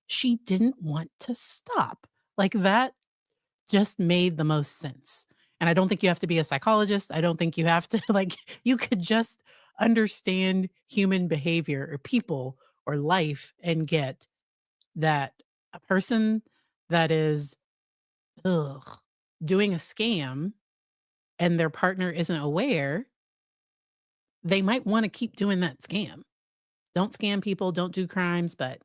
She didn't want to stop. Like, that just made the most sense. And I don't think you have to be a psychologist. I don't think you have to, like, you could just understand human behavior or people or life and get that a person that is doing a scam and their partner isn't aware, they might want to keep doing that scam. Don't scam people, don't do crimes, but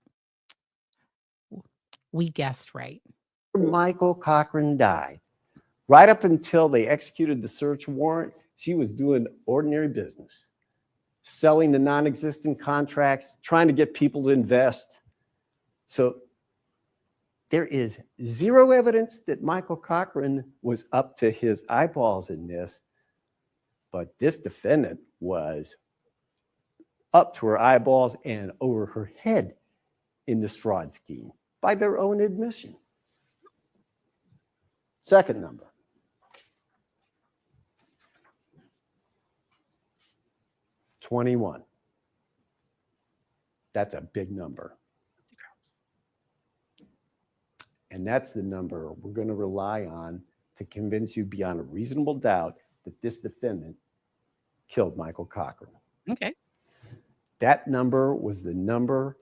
we guessed right. Michael Cochran died. Right up until they executed the search warrant, she was doing ordinary business, selling the non-existent contracts, trying to get people to invest. So there is zero evidence that Michael Cochran was up to his eyeballs in this, but this defendant was up to her eyeballs and over her head in this fraud scheme by their own admission. Second number. $21. That's a big number. And that's the number we're going to rely on to convince you beyond a reasonable doubt that this defendant killed Michael Cochran. Okay. That number was the number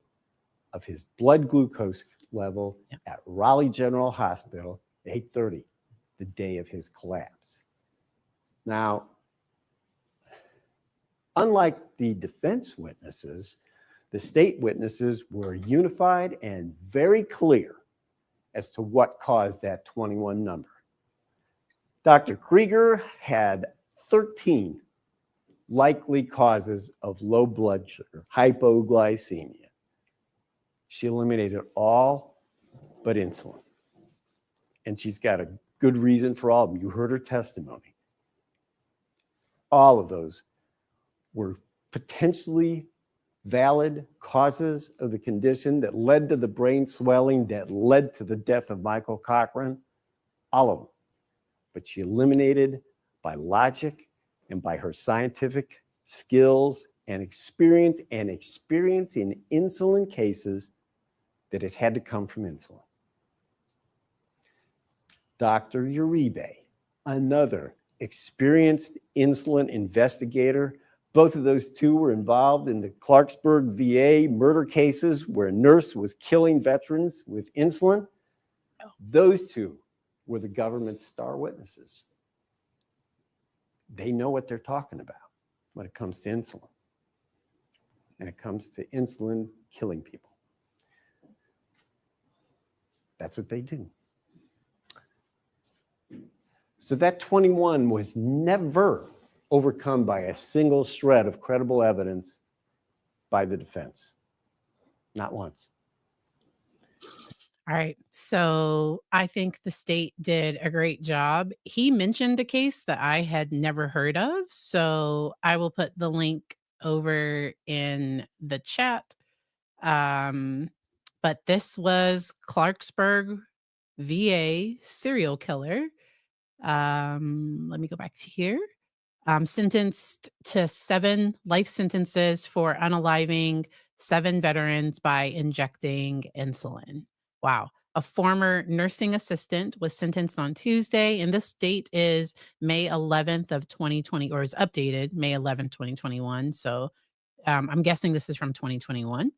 of his blood glucose level at Raleigh General Hospital at 8:30, the day of his collapse. Now, unlike the defense witnesses, the state witnesses were unified and very clear as to what caused that 21 number. Dr. Krieger had 13 likely causes of low blood sugar, hypoglycemia. She eliminated all but insulin. And she's got a good reason for all of them. You heard her testimony. All of those were potentially valid causes of the condition that led to the brain swelling, that led to the death of Michael Cochran, all of them. But she eliminated by logic and by her scientific skills and experience in insulin cases that it had to come from insulin. Dr. Uribe, another experienced insulin investigator. Both of those two were involved in the Clarksburg VA murder cases where a nurse was killing veterans with insulin. Those two were the government's star witnesses. They know what they're talking about when it comes to insulin. And it comes to insulin killing people. That's what they do. So that 21 was never overcome by a single shred of credible evidence by the defense. Not once. All right. So I think the state did a great job. He mentioned a case that I had never heard of. So I will put the link over in the chat. But this was Clarksburg VA serial killer. Let me go back to here. Sentenced to 7 life sentences for unaliving 7 veterans by injecting insulin. Wow. A former nursing assistant was sentenced on Tuesday, and this date is May 11th of 2020, or is updated May 11th, 2021. So I'm guessing this is from 2021.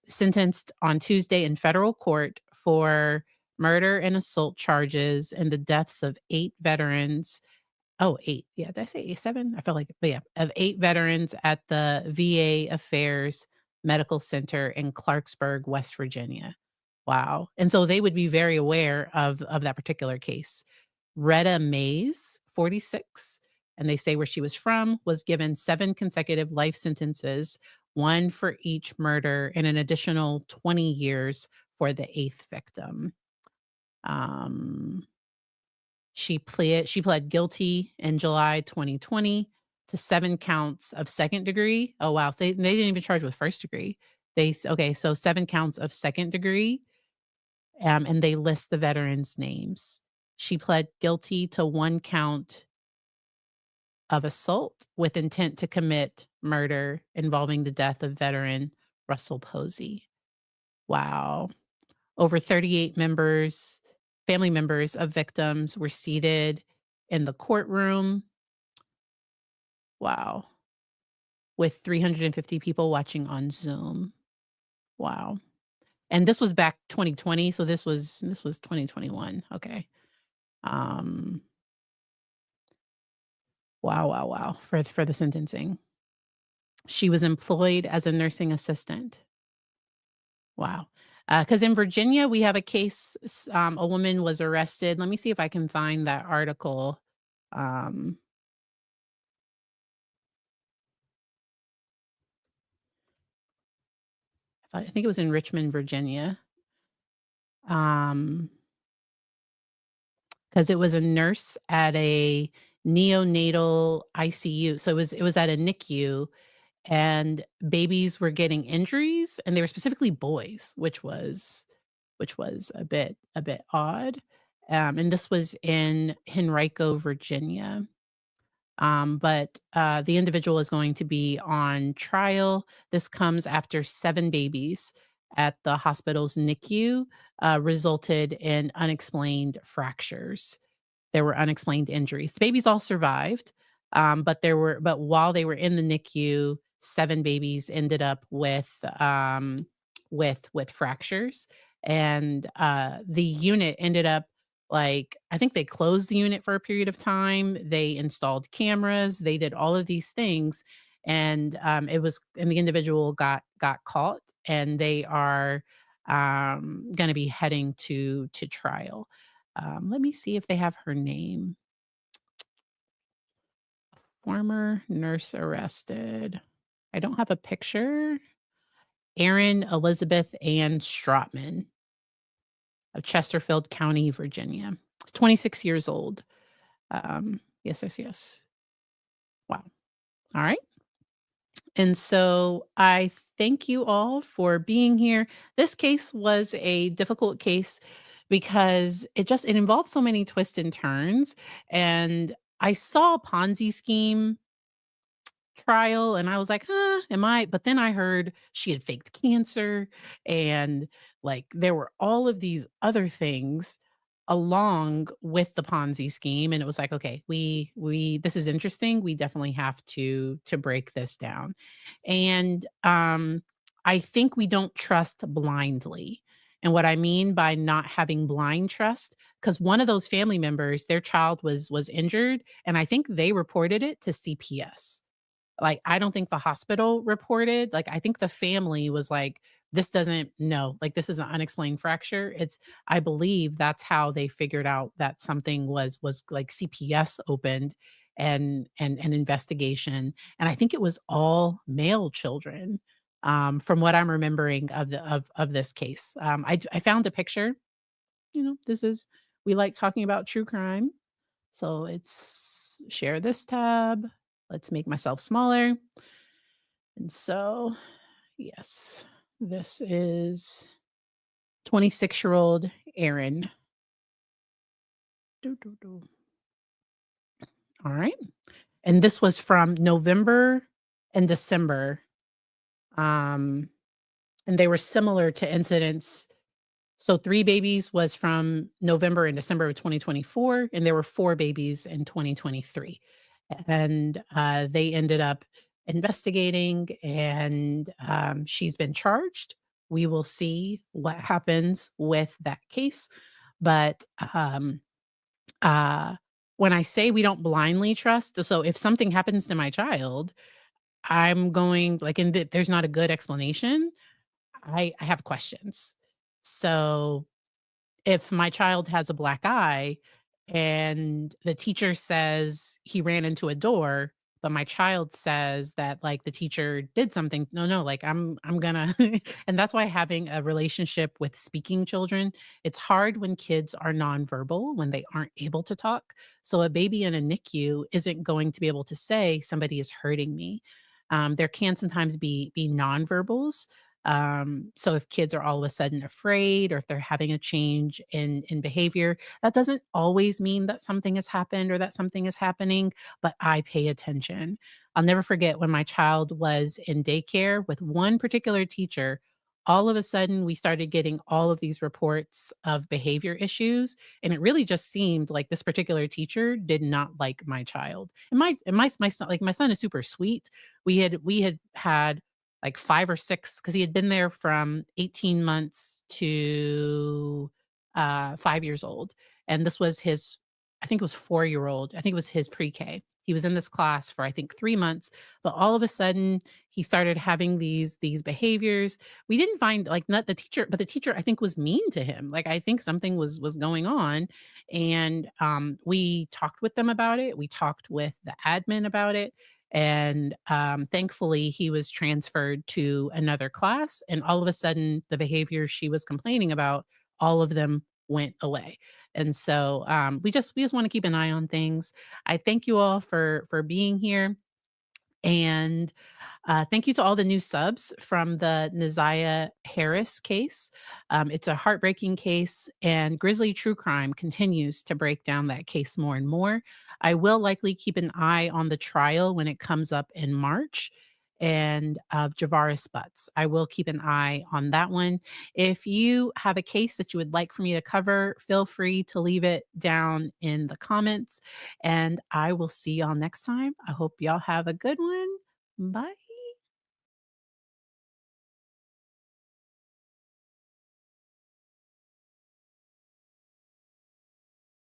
Sentenced on Tuesday in federal court for murder and assault charges and the deaths of 8 veterans. Oh, 8. Yeah, did I say 7? I felt like, but yeah, of 8 veterans at the VA Affairs Medical Center in Clarksburg, West Virginia. Wow. And so they would be very aware of that particular case. Retta Mays, 46, and they say where she was from, was given 7 consecutive life sentences, 1 for each murder, and an additional 20 years for the 8th victim. She pled guilty in July 2020 to 7 counts of second degree. Oh, wow. So they didn't even charge with first degree. So 7 counts of second degree. And they list the veterans' names. She pled guilty to 1 count of assault with intent to commit murder involving the death of veteran Russell Posey. Wow. Over 38 family members of victims were seated in the courtroom. Wow. With 350 people watching on Zoom. Wow. And this was back 2020, so this was 2021. Okay. Wow. For the sentencing. She was employed as a nursing assistant. Wow. Because in Virginia, we have a case, a woman was arrested. Let me see if I can find that article. I think it was in Richmond, Virginia. Because it was a nurse at a neonatal ICU. So it was at a NICU, and babies were getting injuries, and they were specifically boys, which was a bit odd. And this was in Henrico, Virginia. But the individual is going to be on trial. This comes after 7 babies at the hospital's NICU resulted in unexplained fractures. There were unexplained injuries. The babies all survived, but while they were in the NICU, 7 babies ended up with fractures, and the unit ended up, like, I think they closed the unit for a period of time. They installed cameras. They did all of these things, and the individual got caught, and they are going to be heading to trial. Let me see if they have her name. Former nurse arrested. I don't have a picture. Erin Elizabeth Ann Strotman of Chesterfield County, Virginia. 26 years old. Yes, yes, yes. Wow. All right. And so I thank you all for being here. This case was a difficult case because it involved so many twists and turns. And I saw a Ponzi scheme trial, and I was like, "Huh, am I?" But then I heard she had faked cancer, and, like, there were all of these other things along with the Ponzi scheme, and it was like, "Okay, we this is interesting. We definitely have to break this down." And, I think we don't trust blindly. And what I mean by not having blind trust, because one of those family members, their child was injured, and I think they reported it to CPS. Like, I don't think the hospital reported, like, I think the family was like, "This doesn't no, like, this is an unexplained fracture." I believe that's how they figured out that something was like, CPS opened an investigation, and I think it was all male children, from what I'm remembering of this case. I found a picture, this is we like talking about true crime, so it's share this tab. Let's make myself smaller. And so, yes, this is 26-year-old Erin. Doo, doo, doo. All right. And this was from November and December. And they were similar to incidents. So 3 babies was from November and December of 2024, and there were 4 babies in 2023. And they ended up investigating, and she's been charged. We will see what happens with that case. But uh, when I say we don't blindly trust, so if something happens to my child, I'm going like, there's not a good explanation. I have questions. So if my child has a black eye and the teacher says he ran into a door, but my child says that, like, the teacher did something, no, like, I'm gonna and that's why having a relationship with speaking children, it's hard when kids are nonverbal, when they aren't able to talk. So a baby in a NICU isn't going to be able to say somebody is hurting me. There can sometimes be nonverbals. So if kids are all of a sudden afraid, or if they're having a change in behavior, that doesn't always mean that something has happened or that something is happening, but I pay attention. I'll never forget when my child was in daycare with one particular teacher. All of a sudden, we started getting all of these reports of behavior issues, and it really just seemed like this particular teacher did not like my child. And my son, like, my son is super sweet. We had like 5 or 6, because he had been there from 18 months to 5 years old. And this was his, I think it was 4-year-old. I think it was his pre-K. He was in this class for, I think, 3 months, but all of a sudden he started having these behaviors. We didn't find, like, not the teacher, but the teacher, I think, was mean to him. Like, I think something was going on, and we talked with them about it. We talked with the admin about it, and thankfully he was transferred to another class, and all of a sudden the behavior she was complaining about, all of them went away. And so we just want to keep an eye on things. I thank you all for being here, and thank you to all the new subs from the Naziah Harris case. It's a heartbreaking case, and Grizzly True Crime continues to break down that case more and more. I will likely keep an eye on the trial when it comes up in March, and of Javaris Butts. I will keep an eye on that one. If you have a case that you would like for me to cover, feel free to leave it down in the comments, and I will see y'all next time. I hope y'all have a good one. Bye.